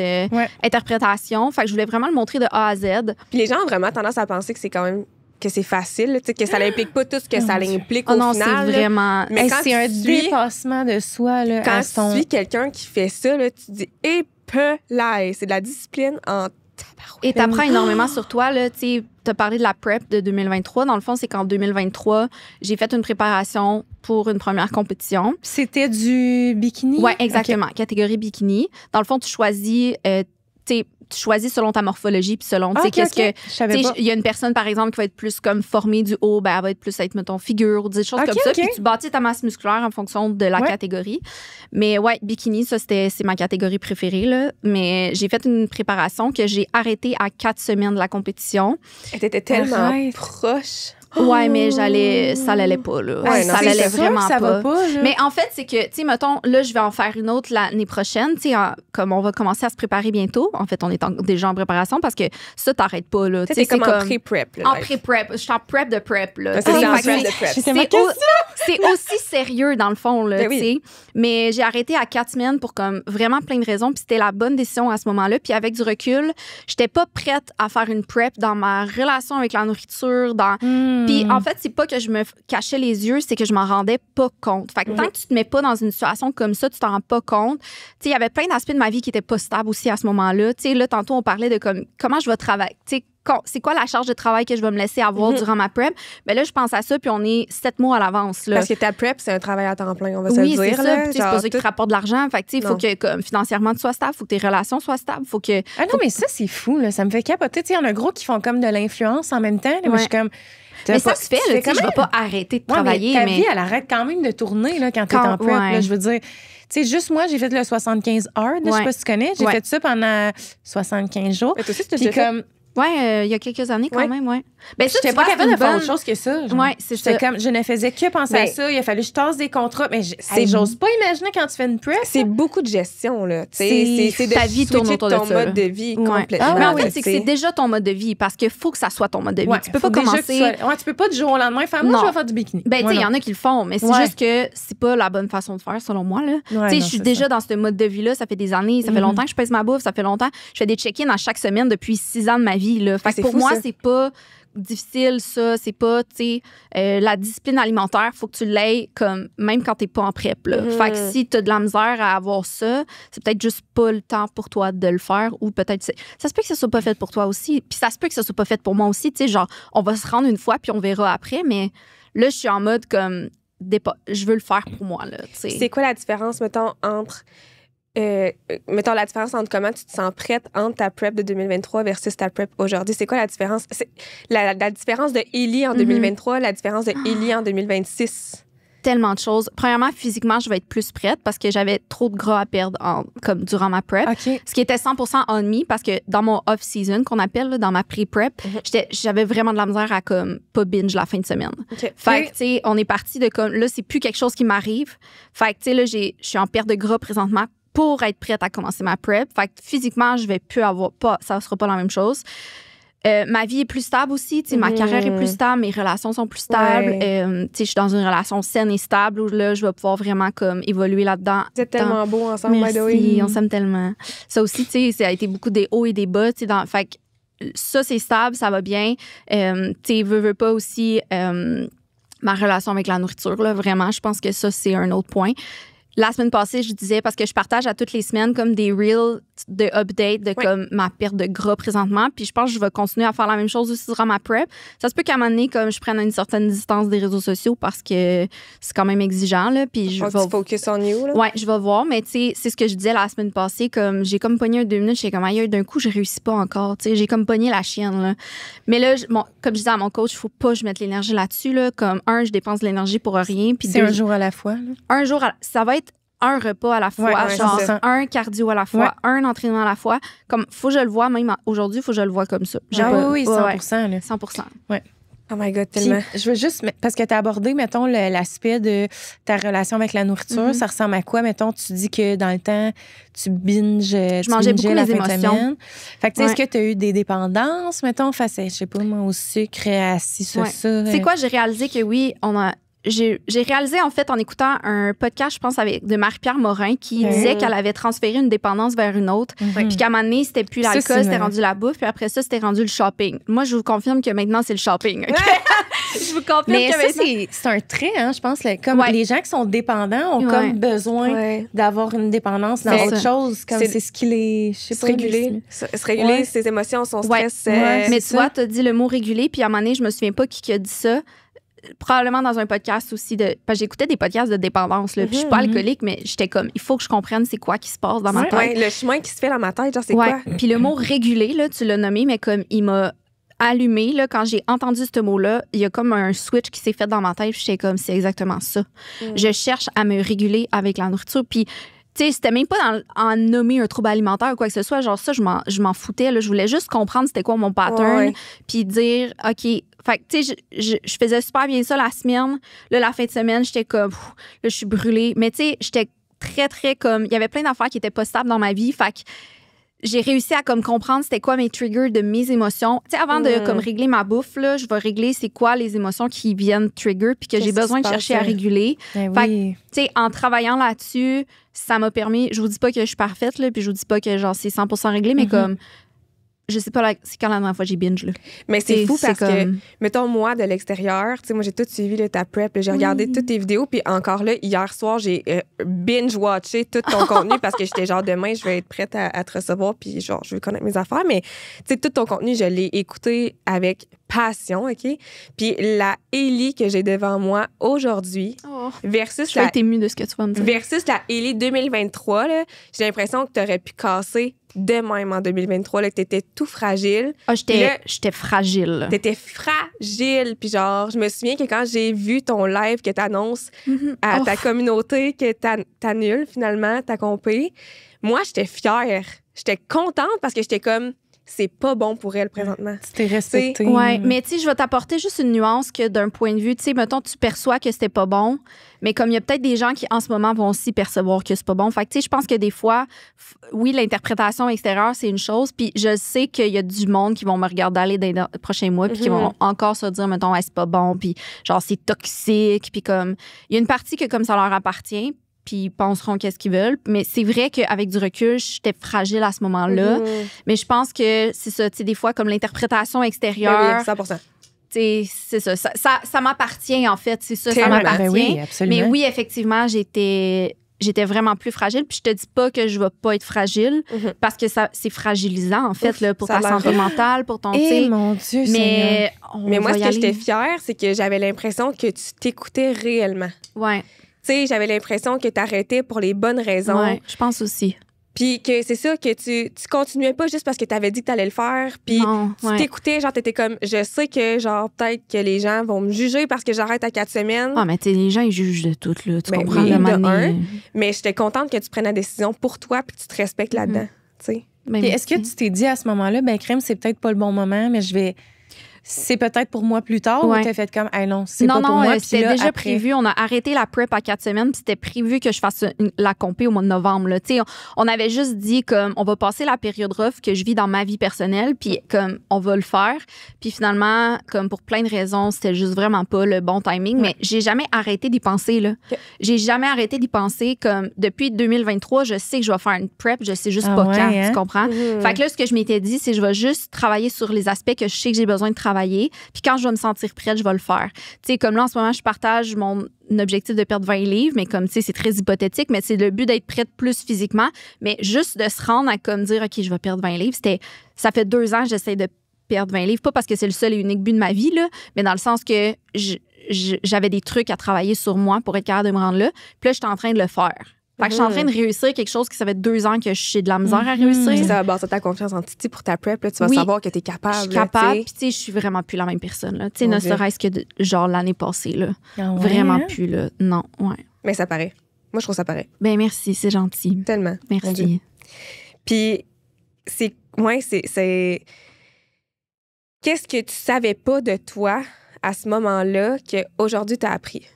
interprétations. Fait que je voulais vraiment le montrer de A à Z. Puis les gens ont vraiment tendance à penser que c'est quand même que c'est facile, que ça n'implique pas tout ce que ça implique au non, final. C'est vraiment... Mais c'est un dépassement de soi. Là, quand tu suis quelqu'un qui fait ça, là, tu te dis « épelaille ». C'est de la discipline en tabarouette. Et t'apprends énormément sur toi. Tu as parlé de la prep de 2023. Dans le fond, c'est qu'en 2023, j'ai fait une préparation pour une première compétition. C'était du bikini? Oui, exactement. Okay. Catégorie bikini. Dans le fond, tu choisis selon ta morphologie puis selon qu'est-ce que il y a une personne par exemple qui va être plus comme formée du haut, ben elle va être plus mettons figure ou des choses comme ça, puis tu bâtis ta masse musculaire en fonction de la catégorie. Mais ouais, bikini ça c'est ma catégorie préférée là, mais j'ai fait une préparation que j'ai arrêtée à 4 semaines de la compétition. Et t'étais tellement proche. Ouais, mais ça l'allait pas, là. Ouais, ça l'allait vraiment ça pas. Va pas là. Mais en fait, c'est que, tu sais, mettons, là, je vais en faire une autre l'année prochaine, tu sais, comme on va commencer à se préparer bientôt. En fait, on est déjà en préparation parce que ça, t'arrêtes pas, là. Tu sais, c'est comme en pré-prep, là. En pré-prep. Je suis en prep de prep, là. C'est ça, en prep de prep. C'est aussi sérieux, dans le fond, là, tu sais. Mais j'ai arrêté à 4 semaines pour, comme, vraiment plein de raisons, puis c'était la bonne décision à ce moment-là. Puis avec du recul, j'étais pas prête à faire une prep dans ma relation avec la nourriture, Puis en fait, c'est pas que je me cachais les yeux, c'est que je m'en rendais pas compte. Fait que tant que tu te mets pas dans une situation comme ça, tu t'en rends pas compte. Tu sais, il y avait plein d'aspects de ma vie qui étaient pas stables aussi à ce moment-là. Tu sais, là, tantôt, on parlait de comment je vais travailler. Tu sais, c'est quoi la charge de travail que je vais me laisser avoir durant ma prep? Bien là, je pense à ça, puis on est 7 mois à l'avance. Là. Parce que ta prep, c'est un travail à temps plein, on va se le dire. Oui, c'est ça. Puis, c'est pas ça qui tout... te rapporte de l'argent. Fait que, tu sais, il faut que comme, financièrement, tu sois stable, il faut que tes relations soient stables. Ah non, mais ça, c'est fou. Là. Ça me fait capoter. Tu sais, il y en a gros qui font comme de l'influence en même temps. Là, mais je suis comme... Mais ça se fait, là, tu sais, je vais pas arrêter de travailler. Mais ta vie, elle arrête quand même de tourner là, quand t'es en prep. Là, je veux dire... Tu sais, juste moi, j'ai fait le 75 hard, je sais pas si tu connais. J'ai fait ça pendant 75 jours. Mais toi aussi, tu comme... Oui, il y a quelques années quand même, oui. Ben, j'étais pas capable de faire autre chose que ça. Oui, c'est ça. Comme, je ne faisais que penser à ça. Il a fallu que je tasse des contrats. Mais j'ose pas imaginer quand tu fais une prep. C'est beaucoup de gestion, là. C'est de ta vie tourne autour de ton mode de vie complètement. Mais en fait, c'est que c'est déjà ton mode de vie parce qu'il faut que ça soit ton mode de vie. Tu peux pas commencer... tu peux pas du jour au lendemain faire « Moi, je vais faire du bikini ». Ben, tu sais, il y en a qui le font, mais c'est juste que c'est pas la bonne façon de faire, selon moi, là. Tu sais, je suis déjà dans ce mode de vie-là. Ça fait des années. Ça fait longtemps que je pèse ma bouffe. Ça fait longtemps. Je fais des check-in à chaque semaine depuis 6 ans de ma vie, là. Fait que pour moi, c'est pas difficile, ça. C'est pas, tu sais, la discipline alimentaire, faut que tu l'aies comme, même quand t'es pas en prep, là. Fait que si t'as de la misère à avoir ça, c'est peut-être juste pas le temps pour toi de le faire ou peut-être, ça se peut que ça soit pas fait pour toi aussi. Puis ça se peut que ça soit pas fait pour moi aussi, tu sais, genre, on va se rendre une fois puis on verra après, mais là, je suis en mode comme, je veux le faire pour moi, là, tu sais. C'est quoi la différence, mettons, entre... mettons la différence entre comment tu te sens prête entre ta prep de 2023 versus ta prep aujourd'hui. C'est quoi la différence? C'est la différence de Ellie en 2023, la différence de Ellie en 2026? Tellement de choses. Premièrement, physiquement, je vais être plus prête parce que j'avais trop de gras à perdre comme durant ma prep. Ce qui était 100% on me parce que dans mon off-season, qu'on appelle, là, dans ma pré-prep, j'avais vraiment de la misère à comme pas binge la fin de semaine. Fait que, tu sais, on est parti de comme, là, c'est plus quelque chose qui m'arrive. Fait que, tu sais, là, je suis en perte de gras présentement pour être prête à commencer ma prep. Fait que physiquement, je vais plus avoir ça sera pas la même chose. Ma vie est plus stable aussi, tu sais, ma carrière est plus stable, mes relations sont plus stables. Tu sais, je suis dans une relation saine et stable où là, je vais pouvoir vraiment comme évoluer là-dedans. Vous êtes tellement beaux ensemble, by the way. Merci, on s'aime tellement. Ça aussi, tu sais, ça a été beaucoup des hauts et des bas, tu sais, fait que ça, c'est stable, ça va bien. Tu sais, veux pas aussi ma relation avec la nourriture, là, vraiment, je pense que ça, c'est un autre point. La semaine passée, je disais, parce que je partage à toutes les semaines comme des reels de update de comme ma perte de gras présentement. Puis je pense que je vais continuer à faire la même chose aussi durant ma prep. Ça se peut qu'à un moment donné, comme je prenne une certaine distance des réseaux sociaux parce que c'est quand même exigeant. Là, puis je vais focus on you. Là. Ouais, je vais voir. Mais tu sais, c'est ce que je disais la semaine passée. Comme j'ai comme pogné un 2 minutes, j'étais comme ailleurs, d'un coup, je réussis pas encore. Tu sais, j'ai comme pogné la chienne. Là. Mais là, comme je disais à mon coach, il faut pas que je mette l'énergie là-dessus. Là. Comme je dépense de l'énergie pour rien. Puis c'est un jour à la fois. Là. Un jour, ça va être un repas à la fois, genre un cardio à la fois, un entraînement à la fois. Comme, faut que je le vois, même aujourd'hui, faut que je le vois comme ça. Oui, 100%. Là. 100%. Ouais. Oh my God, tellement. Puis, je veux juste, parce que tu as abordé, mettons, l'aspect de ta relation avec la nourriture. Ça ressemble à quoi? Mettons, tu dis que dans le temps, tu binges. Je mangeais beaucoup les émotions. Fait que, tu sais, est-ce que tu as eu des dépendances, mettons, face à, je sais pas, moi, au sucre, à ci, ça? C'est quoi? J'ai réalisé que oui, j'ai réalisé, en fait, en écoutant un podcast, je pense, de Marie-Pierre Morin, qui disait qu'elle avait transféré une dépendance vers une autre. Puis qu'à un moment donné, c'était plus l'alcool, c'était rendu la bouffe. Puis après ça, c'était rendu le shopping. Moi, je vous confirme que maintenant, c'est le shopping. Okay? Je vous confirme mais que ça, maintenant... c'est un trait, hein, je pense. Comme les gens qui sont dépendants ont comme besoin d'avoir une dépendance dans autre chose. Comme c'est ce qui les... Je sais pas. Se réguler ses émotions, son stress. Mais tu vois, tu as dit le mot réguler. Puis à un moment donné, je me souviens pas qui a dit ça. Probablement dans un podcast aussi parce que j'écoutais des podcasts de dépendance là, puis je suis pas alcoolique mais j'étais comme il faut que je comprenne c'est quoi qui se passe dans ma tête. Le chemin qui se fait dans ma tête, genre c'est quoi. Puis le mot réguler là, tu l'as nommé mais comme il m'a allumé là quand j'ai entendu ce mot là, il y a comme un switch qui s'est fait dans ma tête, puis j'étais comme c'est exactement ça. Je cherche à me réguler avec la nourriture, puis tu sais, c'était même pas en nommer un trouble alimentaire ou quoi que ce soit. Genre ça, je m'en foutais. Là. Je voulais juste comprendre c'était quoi mon pattern. Puis dire, OK, fait que tu sais, je faisais super bien ça la semaine. Là, la fin de semaine, j'étais comme, là, je suis brûlée. Mais tu sais, j'étais très, très comme, il y avait plein d'affaires qui étaient pas stables dans ma vie. Fait que j'ai réussi à comme comprendre c'était quoi mes triggers de mes émotions. Tu sais, avant de comme régler ma bouffe, là, je vais régler c'est quoi les émotions qui viennent trigger puis que j'ai besoin de chercher à réguler. Fait que, tu sais, en travaillant là-dessus, ça m'a permis, je vous dis pas que je suis parfaite, là, puis je vous dis pas que genre c'est 100% réglé, mais comme, je sais pas, c'est quand la dernière fois j'ai binge, là. Mais c'est fou parce que, mettons, moi, de l'extérieur, tu sais, moi, j'ai tout suivi là, ta prep, j'ai regardé toutes tes vidéos, puis encore là, hier soir, j'ai binge-watché tout ton contenu parce que j'étais genre, demain, je vais être prête à te recevoir, puis genre, je veux connaître mes affaires, mais tu sais, tout ton contenu, je l'ai écouté avec passion, OK? Puis la Ellie que j'ai devant moi aujourd'hui versus je suis émue de ce que tu vas me dire. Versus la Ellie 2023, là, j'ai l'impression que tu aurais pu casser de même en 2023, là, que t'étais tout fragile. J'étais fragile. T'étais fragile. Puis genre, je me souviens que quand j'ai vu ton live que t'annonces à ta communauté que t'annules finalement ta compé, moi, j'étais fière. J'étais contente parce que j'étais comme... c'est pas bon pour elle présentement. Tu t'es respectée. Oui, mais tu sais, je vais t'apporter juste une nuance que d'un point de vue, tu sais, mettons, tu perçois que c'était pas bon, mais comme il y a peut-être des gens qui, en ce moment, vont aussi percevoir que c'est pas bon. Fait que, tu sais, je pense que des fois, oui, l'interprétation extérieure, c'est une chose, puis je sais qu'il y a du monde qui vont me regarder aller dans les prochains mois, puis qui vont encore se dire, mettons, c'est pas bon, puis genre, c'est toxique, puis comme, il y a une partie que comme ça leur appartient, puis ils penseront qu'est-ce qu'ils veulent. Mais c'est vrai qu'avec du recul, j'étais fragile à ce moment-là. Mais je pense que c'est ça, tu sais, des fois, comme l'interprétation extérieure... Ben oui, 100%. C'est ça. Ça m'appartient, en fait. C'est ça, ça m'appartient. Ben oui, absolument. Mais oui, effectivement, j'étais vraiment plus fragile. Puis je te dis pas que je vais pas être fragile, parce que c'est fragilisant, en fait, là, pour ta santé mentale, pour ton... mon Dieu, mais moi, ce que j'étais fière, c'est que j'avais l'impression que tu t'écoutais réellement. Ouais. Tu sais, j'avais l'impression que tu arrêtais pour les bonnes raisons. Ouais, je pense aussi. Puis que c'est ça, que tu continuais pas juste parce que tu avais dit que tu allais le faire. Puis tu t'écoutais, genre, t'étais comme, je sais que, genre, peut-être que les gens vont me juger parce que j'arrête à 4 semaines. Ah, mais tu sais, les gens, ils jugent de tout, là. Tu comprends le moment. Mais j'étais contente que tu prennes la décision pour toi puis que tu te respectes là-dedans, tu sais. Puis est-ce que tu t'es dit à ce moment-là, ben crème, c'est peut-être pas le bon moment, mais c'est peut-être pour moi plus tard, ou t'as fait comme, hey, non, c'est pas pour moi. Non, c'était déjà prévu. On a arrêté la prep à 4 semaines, puis c'était prévu que je fasse la compé au mois de novembre. Tu sais, on avait juste dit, comme, on va passer la période rough que je vis dans ma vie personnelle, puis comme, on va le faire. Puis finalement, comme pour plein de raisons, c'était juste vraiment pas le bon timing, mais j'ai jamais arrêté d'y penser, là. J'ai jamais arrêté d'y penser, comme, depuis 2023, je sais que je vais faire une prep, je sais juste pas quand, tu comprends? Fait que là, ce que je m'étais dit, c'est que je vais juste travailler sur les aspects que je sais que j'ai besoin de travailler. Puis quand je vais me sentir prête, je vais le faire. Tu sais, comme là, en ce moment, je partage mon objectif de perdre 20 livres, mais comme, tu sais, c'est très hypothétique, mais c'est le but d'être prête plus physiquement. Mais juste de se rendre à comme dire, OK, je vais perdre 20 livres, ça fait 2 ans que j'essaie de perdre 20 livres. Pas parce que c'est le seul et unique but de ma vie, là, mais dans le sens que j'avais des trucs à travailler sur moi pour être capable de me rendre là. Puis là, j'étais en train de le faire. Fait que je suis en train de réussir quelque chose qui ça fait 2 ans que j'ai de la misère à réussir. Ça va bâtir ta confiance en Titi pour ta prep. Là, tu vas savoir que tu es capable. Je suis capable. Puis, tu sais, je suis vraiment plus la même personne. Tu sais, ne serait-ce que genre l'année passée. Là. Vraiment plus. Là. Non, ouais. Mais ça paraît. Moi, je trouve ça pareil. Ben merci, c'est gentil. Tellement. Merci. Puis, c'est... Qu'est-ce que tu savais pas de toi à ce moment-là qu'aujourd'hui, tu as appris?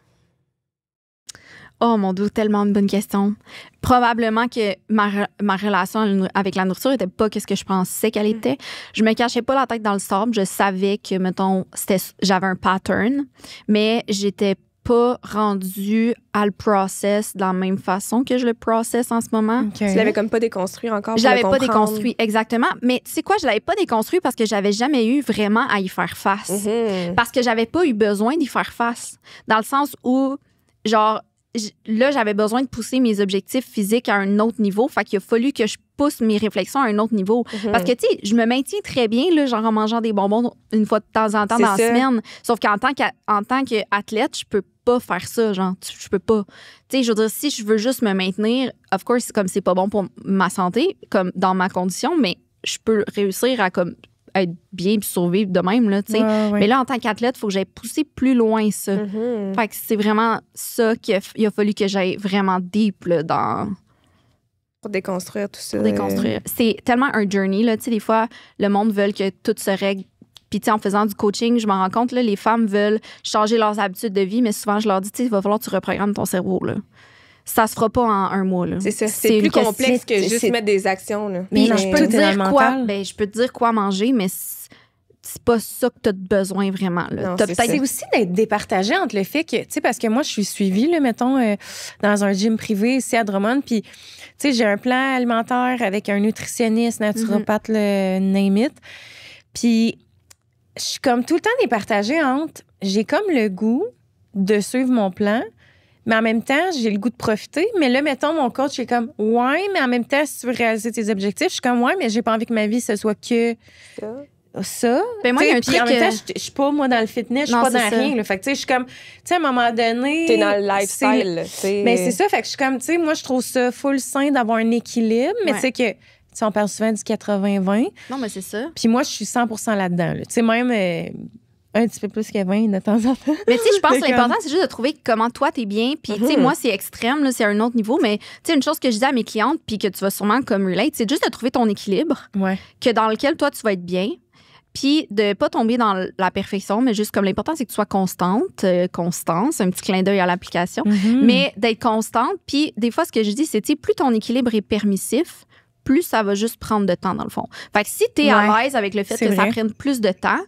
Oh mon Dieu, tellement une bonne question. Probablement que ma relation avec la nourriture n'était pas ce que je pensais qu'elle était. Je me cachais pas la tête dans le sable. Je savais que, mettons, j'avais un pattern, mais j'étais pas rendue à le process de la même façon que je le process en ce moment. Okay. Tu l'avais comme pas déconstruit encore? Je l'avais pas déconstruit, exactement. Mais tu sais quoi, je l'avais pas déconstruit parce que j'avais jamais eu vraiment à y faire face. Parce que j'avais pas eu besoin d'y faire face. Dans le sens où, genre, là, j'avais besoin de pousser mes objectifs physiques à un autre niveau. Fait qu'il a fallu que je pousse mes réflexions à un autre niveau. Parce que, tu sais, je me maintiens très bien, là, genre en mangeant des bonbons une fois de temps en temps dans la semaine. Sauf qu'en tant qu'athlète, je peux pas faire ça, genre, je peux pas. Tu sais, je veux dire, si je veux juste me maintenir, of course, comme c'est pas bon pour ma santé, comme dans ma condition, mais je peux réussir à, comme, être bien puis survivre de même, là, tu sais. Ouais. Mais là, en tant qu'athlète, il faut que j'aille pousser plus loin ça. Fait que c'est vraiment ça qu'il a fallu que j'aille vraiment deep, là, dans... Pour déconstruire tout ça. Pour déconstruire. C'est tellement un journey, là, tu sais, des fois, le monde veut que tout se règle. Puis, tu sais, en faisant du coaching, je me rends compte, là, les femmes veulent changer leurs habitudes de vie, mais souvent, je leur dis, tu sais, il va falloir que tu reprogrammes ton cerveau, là. Ça se fera pas en un mois, là. C'est ça. C'est plus complexe que juste mettre des actions, là. Mais je peux te dire quoi manger, mais c'est pas ça que tu as besoin vraiment, là. C'est aussi d'être départagé entre le fait que, tu sais, parce que moi, je suis suivie, là, mettons, dans un gym privé ici à Drummond, puis, tu sais, j'ai un plan alimentaire avec un nutritionniste, naturopathe, le name it. Puis, je suis comme tout le temps départagée entre, j'ai comme le goût de suivre mon plan, mais en même temps, j'ai le goût de profiter. Mais là, mettons, mon coach est comme, ouais, mais en même temps, si tu veux réaliser tes objectifs, je suis comme, ouais, mais j'ai pas envie que ma vie, ce soit que ça. Ben moi, il y a un truc. En même temps, je suis pas, moi, dans le fitness, je suis pas dans rien. Là. Fait que, tu sais, je suis comme, tu sais, à un moment donné. T'es dans le lifestyle, tu sais. Ben, c'est ça. Fait que je suis comme, tu sais, moi, je trouve ça full sain d'avoir un équilibre, mais tu sais que. Tu sais, on parle souvent du 80-20. Non, mais c'est ça. Puis moi, je suis 100% là-dedans. Là. Tu sais, même un petit peu plus que 20 de temps en temps. Mais tu sais, je pense que l'important, c'est juste de trouver comment toi, t'es bien. Puis, tu sais, moi, c'est extrême, là, c'est à un autre niveau. Mais, tu sais, une chose que je dis à mes clientes, puis que tu vas sûrement comme relate, c'est juste de trouver ton équilibre. Ouais. Que dans lequel, toi, tu vas être bien. Puis de pas tomber dans la perfection, mais juste comme l'important, c'est que tu sois constante. Constance, un petit clin d'œil à l'application. Mais d'être constante. Puis, des fois, ce que je dis, c'est, tu sais, plus ton équilibre est permissif, plus ça va juste prendre de temps, dans le fond. Fait que si t'es à l'aise avec le fait que ça prenne plus de temps,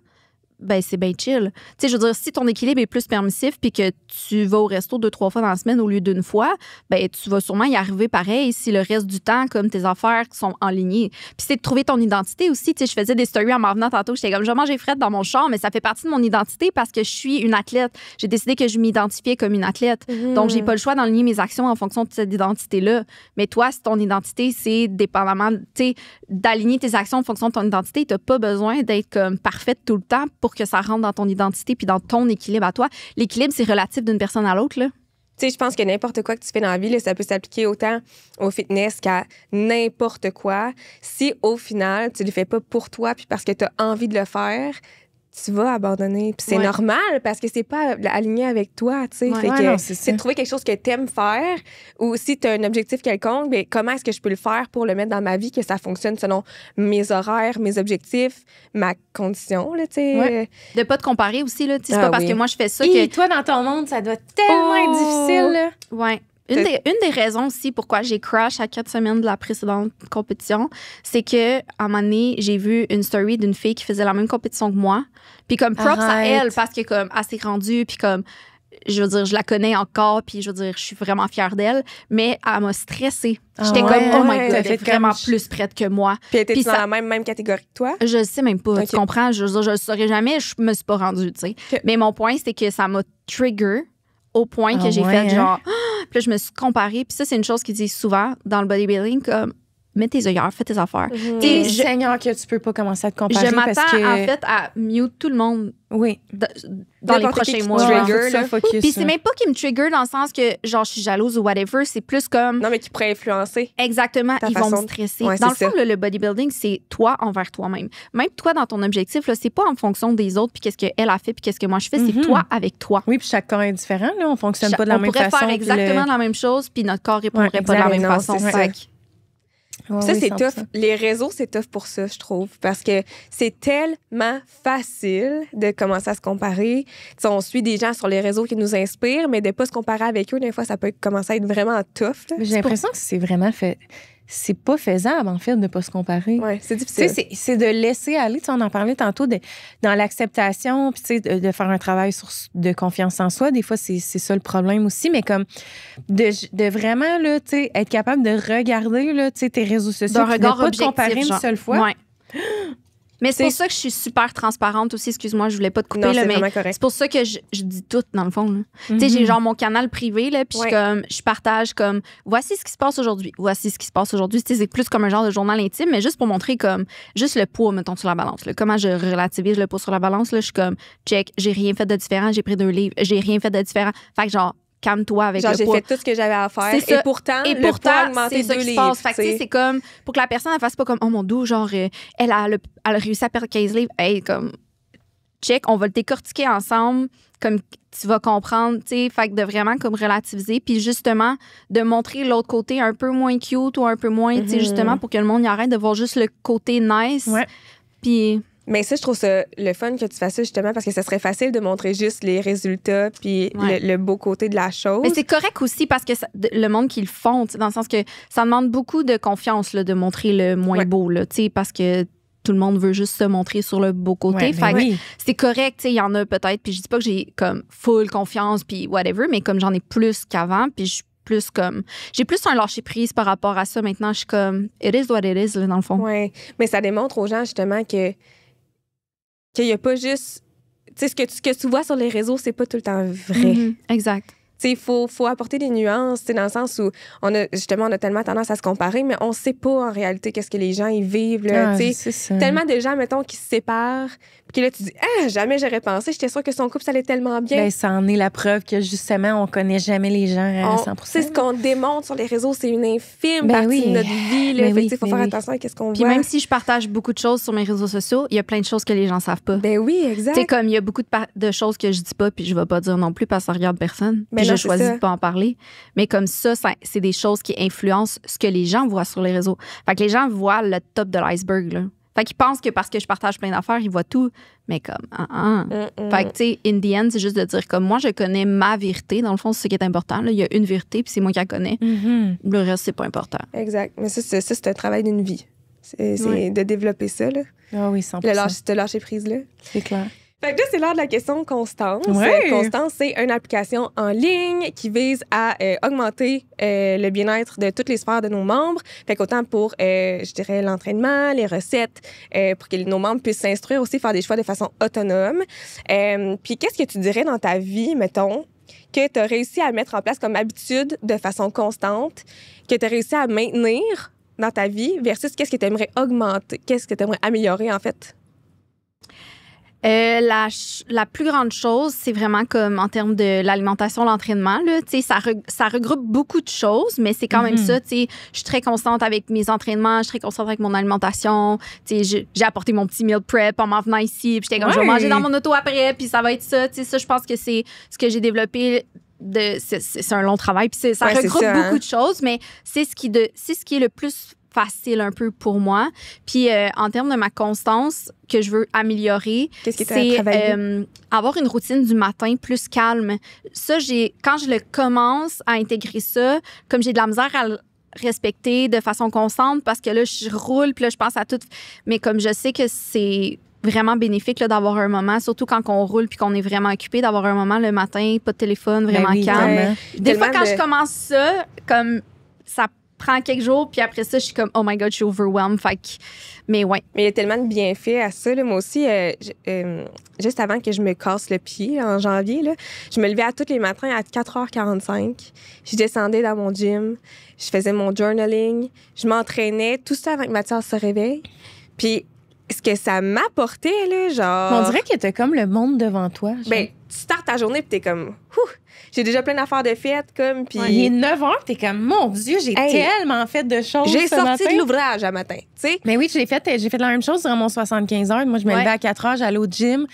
ben c'est bien chill. Tu sais, je veux dire, si ton équilibre est plus permissif puis que tu vas au resto 2-3 fois dans la semaine au lieu d'une fois, ben tu vas sûrement y arriver pareil si le reste du temps, comme tes affaires sont enlignées. Puis c'est de trouver ton identité aussi. Tu sais, je faisais des stories en m'en venant tantôt. J'étais comme, je mange frette dans mon char, mais ça fait partie de mon identité parce que je suis une athlète. J'ai décidé que je m'identifiais comme une athlète. Donc, j'ai pas le choix d'aligner mes actions en fonction de cette identité-là. Mais toi, si ton identité, c'est dépendamment, tu sais, d'aligner tes actions en fonction de ton identité, t'as pas besoin d'être comme parfaite tout le temps pour que ça rentre dans ton identité puis dans ton équilibre à toi. L'équilibre, c'est relatif d'une personne à l'autre, là. Tu sais, je pense que n'importe quoi que tu fais dans la vie, là, ça peut s'appliquer autant au fitness qu'à n'importe quoi. Si, au final, tu le fais pas pour toi puis parce que tu as envie de le faire, tu vas abandonner. Puis c'est normal parce que c'est pas aligné avec toi, tu sais. C'est de trouver quelque chose que t'aimes faire ou si tu as un objectif quelconque, bien, comment est-ce que je peux le faire pour le mettre dans ma vie, que ça fonctionne selon mes horaires, mes objectifs, ma condition, là, tu sais. Ouais. De pas te comparer aussi, là. C'est pas parce que moi, je fais ça que... toi, dans ton monde, ça doit tellement être difficile, là. Ouais. Une des raisons aussi pourquoi j'ai crash à 4 semaines de la précédente compétition, c'est que à un moment donné, j'ai vu une story d'une fille qui faisait la même compétition que moi. Puis comme props à elle, parce que comme elle s'est rendue, puis comme, je veux dire, je la connais encore, puis je veux dire, je suis vraiment fière d'elle, mais elle m'a stressée. J'étais comme, oh my God, elle est vraiment plus prête que moi. Puis étais-tu dans la même catégorie que toi? Je sais même pas, tu comprends? Je veux dire, je le saurais jamais, je me suis pas rendue, tu sais. Mais mon point, c'est que ça m'a trigger au point que j'ai fait genre... Puis là, je me suis comparée. Puis ça, c'est une chose qu'ils disent souvent dans le bodybuilding, comme mets tes œillères, fais tes affaires. Et Seigneur que tu peux pas commencer à te comparer. Je m'attends, parce que... en fait, à mute tout le monde dans les prochains mois. Puis c'est même pas qu'il me trigger dans le sens que, genre, je suis jalouse ou whatever. C'est plus comme... Non, mais qui pourrait influencer. Exactement. Ils vont me stresser. Dans le fond, le bodybuilding, c'est toi envers toi-même. Même toi, dans ton objectif, là, c'est pas en fonction des autres puis qu'est-ce qu'elle a fait puis qu'est-ce que moi je fais. C'est toi avec toi. Oui, puis chaque corps est différent. Là. On fonctionne pas de la même façon. On pourrait faire exactement la même chose puis notre corps répondrait pas de la même façon. Ça, c'est tough. Les réseaux, c'est tough pour ça, je trouve. Parce que c'est tellement facile de commencer à se comparer. T'sais, on suit des gens sur les réseaux qui nous inspirent, mais de ne pas se comparer avec eux, des fois, ça peut commencer à être vraiment tough. J'ai l'impression que c'est vraiment fait. C'est pas faisable, en fait, de ne pas se comparer. Oui, c'est difficile. C'est de laisser aller. On en parlait tantôt dans l'acceptation, puis de faire un travail de confiance en soi. Des fois, c'est ça le problème aussi, mais comme de vraiment là, être capable de regarder là, tes réseaux sociaux, d'un regard pas te comparer une seule fois. Ouais. Mais c'est pour ça que je suis super transparente aussi. Excuse-moi, je voulais pas te couper, là, mais c'est pour ça que je dis tout, dans le fond. Tu sais, j'ai genre mon canal privé, là, puis je partage comme, voici ce qui se passe aujourd'hui. Voici ce qui se passe aujourd'hui. C'est plus comme un genre de journal intime, mais juste pour montrer comme, juste le poids, mettons, sur la balance. Là. Comment je relativise le poids sur la balance, là, je suis comme, check, j'ai rien fait de différent, j'ai pris 2 livres, j'ai rien fait de différent. Fait que genre, calme-toi avec le poids. J'ai fait tout ce que j'avais à faire. Et pourtant, le poids a augmenté c'est 2 ça qui se livres. passe. Fait que c'est comme, pour que la personne ne fasse pas comme, oh mon Dieu, genre, elle a réussi à perdre 15 livres. Hey, comme, check, on va le décortiquer ensemble, comme tu vas comprendre, tu sais. Fait que de vraiment comme relativiser, puis justement, de montrer l'autre côté un peu moins cute ou un peu moins, tu sais, justement, pour que le monde y arrête de voir juste le côté nice. Puis... Mais ça, je trouve ça le fun que tu fasses ça, justement, parce que ça serait facile de montrer juste les résultats puis le beau côté de la chose. Mais c'est correct aussi parce que le monde qui le font, dans le sens que ça demande beaucoup de confiance là, de montrer le moins beau, là, parce que tout le monde veut juste se montrer sur le beau côté. C'est correct, il y en a peut-être, puis je dis pas que j'ai comme full confiance puis whatever, mais comme j'en ai plus qu'avant, puis je plus comme j'ai plus un lâcher prise par rapport à ça maintenant. Je suis comme it is what it is là, dans le fond. Oui, mais ça démontre aux gens justement qu'il n'y a pas juste... Tu sais, ce que tu vois sur les réseaux, c'est pas tout le temps vrai. Exact. Tu sais, il faut apporter des nuances, dans le sens où on a tellement tendance à se comparer, mais on sait pas en réalité qu'est-ce que les gens y vivent. Là, tellement de gens, mettons, qui se séparent, puis là, tu dis, jamais j'aurais pensé, j'étais sûre que son couple, ça allait tellement bien. Ben, ça en est la preuve que, justement, on connaît jamais les gens à 100%. C'est ce qu'on démontre sur les réseaux, c'est une infime partie de notre vie. Là, fait il faut faire attention à ce qu'on voit. Puis même si je partage beaucoup de choses sur mes réseaux sociaux, il y a plein de choses que les gens savent pas. Ben oui, exact. Tu sais, comme il y a beaucoup de choses que je dis pas, puis je vais pas dire non plus parce que ça regarde personne. Puis je choisis de pas en parler. Mais comme ça, c'est des choses qui influencent ce que les gens voient sur les réseaux. Fait que les gens voient le top de l'iceberg, là. Fait qu'ils pensent que parce que je partage plein d'affaires, ils voient tout. Mais comme, Fait que, tu sais, in the end, c'est juste de dire comme moi, je connais ma vérité. Dans le fond, c'est ce qui est important. Là. Il y a une vérité, puis c'est moi qui la connais. Le reste, c'est pas important. Exact. Mais ça, c'est un travail d'une vie. C'est de développer ça, là. Ah oui, 100%. De lâcher prise, là. C'est clair. Fait que là, c'est l'heure de la question Constance. Ouais. Constance, c'est une application en ligne qui vise à augmenter le bien-être de toutes les sphères de nos membres. Fait qu'autant pour, je dirais, l'entraînement, les recettes, pour que nos membres puissent s'instruire aussi, faire des choix de façon autonome. Puis qu'est-ce que tu dirais dans ta vie, mettons, que tu as réussi à mettre en place comme habitude de façon constante, que tu as réussi à maintenir dans ta vie versus qu'est-ce que tu aimerais augmenter, qu'est-ce que tu aimerais améliorer, en fait? La plus grande chose, c'est vraiment comme en termes de l'alimentation, l'entraînement. Là, ça regroupe beaucoup de choses, mais c'est quand même ça. Je suis très constante avec mes entraînements, je suis très constante avec mon alimentation. J'ai apporté mon petit meal prep en m'en venant ici. Puis j'étais comme, je vais manger dans mon auto après, puis ça va être ça. Ça, je pense que c'est ce que j'ai développé. C'est un long travail, puis ça regroupe beaucoup de choses, mais c'est ce qui est le plus facile un peu pour moi. Puis en termes de ma constance que je veux améliorer, c'est avoir une routine du matin plus calme. Ça, quand je le commence à intégrer ça, comme j'ai de la misère à le respecter de façon constante parce que là, je roule, puis là, je pense à tout. Mais comme je sais que c'est vraiment bénéfique là, d'avoir un moment, surtout quand on roule puis qu'on est vraiment occupé, d'avoir un moment le matin, pas de téléphone, vraiment calme. Des fois, quand je commence ça, comme ça prend quelques jours, puis après ça, je suis comme, oh my God, je suis overwhelmed. Fait que, mais ouais. Mais il y a tellement de bienfaits à ça. Là. Moi aussi, juste avant que je me casse le pied en janvier, là, je me levais à tous les matins à 4h45. Je descendais dans mon gym. Je faisais mon journaling. Je m'entraînais. Tout ça avant que Mathias se réveille. Puis ce que ça m'apportait, là, genre... On dirait que t'as comme le monde devant toi. Ben, tu startes ta journée puis t'es comme... J'ai déjà plein d'affaires de fête, comme... Puis... Il est 9h, t'es comme, mon Dieu, j'ai tellement fait de choses J'ai ce sorti matin. de l'ouvrage à matin, tu sais. Mais oui, j'ai fait la même chose durant mon 75 heures. Moi, je me levais à 4h, j'allais au gym.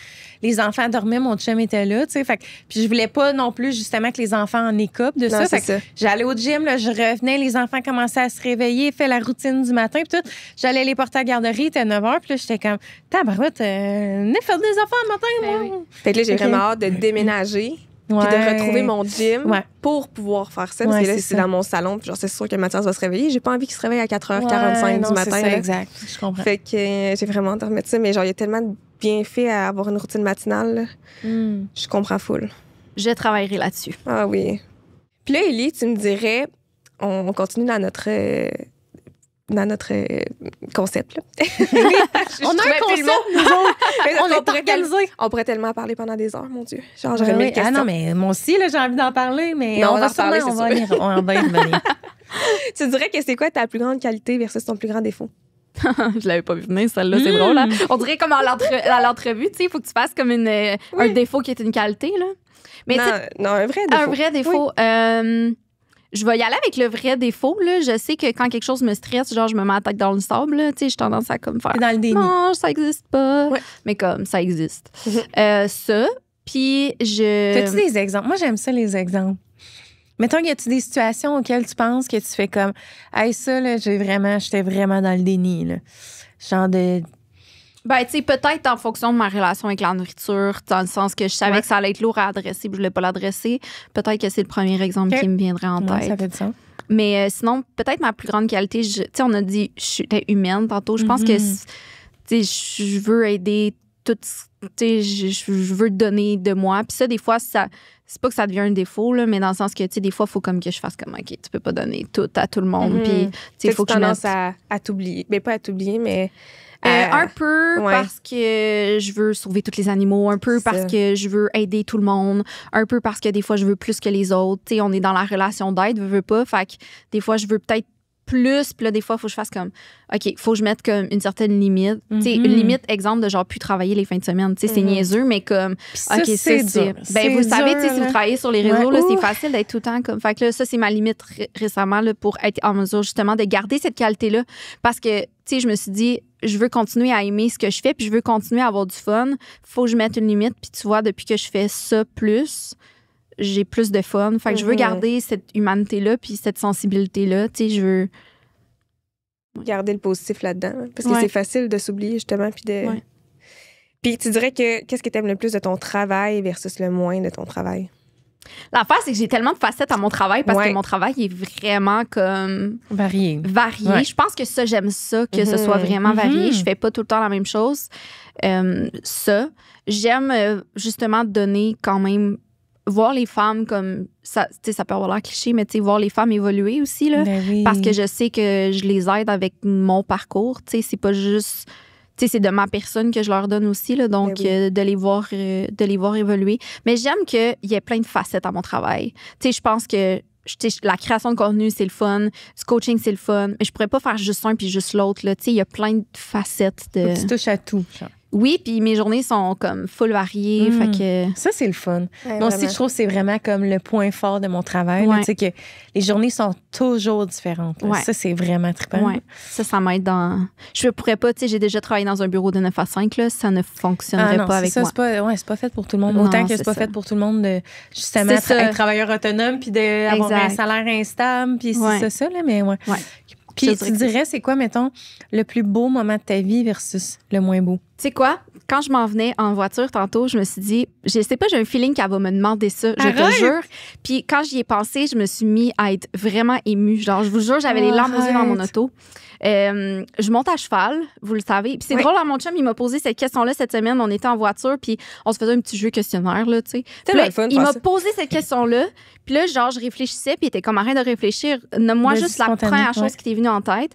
Les enfants dormaient, mon chum était là, tu sais. Puis je voulais pas non plus, justement, que les enfants en écopent de ça. Fait que j'allais au gym, là, je revenais, les enfants commençaient à se réveiller, fait la routine du matin, puis tout. J'allais les porter à la garderie, il était 9h, puis là, j'étais comme, tabarouette, venez faire des affaires le matin, moi. Fait que là, j'ai vraiment hâte de déménager. Puis de retrouver mon gym pour pouvoir faire ça. Parce que là, c'est dans mon salon. Puis genre, c'est sûr que Mathias va se réveiller. J'ai pas envie qu'il se réveille à 4h45 du matin. C'est ça, exact. Je comprends. Fait que j'ai vraiment hâte de remettre ça. Mais genre, il y a tellement de bienfaits à avoir une routine matinale. Là. Je comprends full. Je travaillerai là-dessus. Ah oui. Puis là, Élie, tu me dirais, on continue dans notre concept. Là. On a un concept, nous autres. On est organisés. On pourrait tellement parler pendant des heures, mon Dieu. Genre, j'aurais mille questions. Ah non, mais moi aussi, là, j'ai envie d'en parler, mais non, on va y revenir. Tu dirais que c'est quoi ta plus grande qualité versus ton plus grand défaut? Je l'avais pas vu venir, celle-là, c'est drôle. Hein? On dirait comme à l'entrevue, tu sais, il faut que tu fasses comme un défaut qui est une qualité. Là. Mais non, un vrai défaut. Un vrai défaut. Oui. Je vais y aller avec le vrai défaut. Là. Je sais que quand quelque chose me stresse, genre, je me mets la tête dans le sable. J'ai tendance à comme faire. Dans le déni. Non, ça existe pas. Ouais. Mais comme, ça existe. Ça. Puis, T'as-tu des exemples? Moi, j'aime ça, les exemples. Mettons, y a-tu des situations auxquelles tu penses que tu fais comme, hey, ça, là, j'étais vraiment dans le déni, là. Genre de. Ben, tu sais, peut-être en fonction de ma relation avec la nourriture, dans le sens que je savais que ça allait être lourd à adresser, puis je voulais pas l'adresser. Peut-être que c'est le premier exemple qui me viendrait en tête. Ça fait du sens. Mais sinon, peut-être ma plus grande qualité, tu sais, on a dit, je suis humaine tantôt. Je pense que, tu sais, je veux aider tout, tu sais, je veux donner de moi. Puis ça, des fois, c'est pas que ça devient un défaut, là, mais dans le sens que, tu sais, des fois, il faut comme que je fasse comme, OK, tu peux pas donner tout à tout le monde. Puis, tu sais, il faut que je tendance à t'oublier. Mais pas à t'oublier, mais... un peu parce que je veux sauver tous les animaux, un peu parce que je veux aider tout le monde, un peu parce que des fois, je veux plus que les autres. Tu sais, on est dans la relation d'aide, veux pas. Fait que des fois, je veux peut-être plus. Puis là, des fois, il faut que je fasse comme, OK, il faut que je mette comme une certaine limite. Tu sais, une limite, exemple, de genre plus travailler les fins de semaine. Tu sais, c'est niaiseux, mais comme, OK, ça, c'est dur. Ben, vous savez, tu sais, si vous travaillez sur les réseaux, là, c'est facile d'être tout le temps comme. Fait que là, ça, c'est ma limite récemment là, pour être en mesure, justement, de garder cette qualité-là. Parce que, tu sais, je me suis dit, je veux continuer à aimer ce que je fais, puis je veux continuer à avoir du fun. Faut que je mette une limite. Puis tu vois, depuis que je fais ça plus, j'ai plus de fun. Fait que je veux garder cette humanité-là, puis cette sensibilité-là. Tu sais, je veux... Garder le positif là-dedans. Parce que c'est facile de s'oublier, justement, puis de... Puis tu dirais que qu'est-ce que tu aimes le plus de ton travail versus le moins de ton travail? L'affaire, c'est que j'ai tellement de facettes à mon travail parce que mon travail est vraiment comme... Varié. Ouais. Je pense que ça, j'aime ça, que ce soit vraiment varié. Je fais pas tout le temps la même chose. Ça. J'aime justement donner quand même... Voir les femmes comme... Ça peut avoir l'air cliché, mais voir les femmes évoluer aussi, là. Parce que je sais que je les aide avec mon parcours. C'est pas juste... c'est de ma personne que je leur donne aussi, là, donc de les voir évoluer. Mais j'aime qu'il y ait plein de facettes à mon travail. Je pense que la création de contenu, c'est le fun. Ce coaching, c'est le fun. Mais je pourrais pas faire juste un puis juste l'autre. Il y a plein de facettes. Tu touches à tout. Genre. Oui, puis mes journées sont comme full variées. Fait que... Ça, c'est le fun. Moi aussi, je trouve que c'est vraiment comme le point fort de mon travail. Là, que les journées sont toujours différentes. Ça, c'est vraiment trippant. Ça m'aide dans... Je pourrais pas, j'ai déjà travaillé dans un bureau de 9 à 5, là, ça ne fonctionnerait pas avec moi. C'est pas fait pour tout le monde. Autant que c'est pas fait pour tout le monde de justement être travailleur autonome puis d'avoir un salaire instable. Puis c'est ça, là, mais Puis tu dirais, c'est quoi, mettons, le plus beau moment de ta vie versus le moins beau? Tu sais quoi? quand je m'en venais en voiture tantôt, je me suis dit, je sais pas, j'ai un feeling qu'elle va me demander ça, je te jure. Puis quand j'y ai pensé, je me suis mis à être vraiment émue. Genre, je vous jure, j'avais les larmes aux yeux dans mon auto. Je monte à cheval, vous le savez. Puis c'est drôle, mon chum, il m'a posé cette question-là cette semaine. On était en voiture, puis on se faisait un petit jeu questionnaire, là, tu sais. Il m'a posé cette question-là. Puis là, genre, je réfléchissais, puis il était comme, arrête de réfléchir. Nomme-moi juste la première chose qui t'est venue en tête.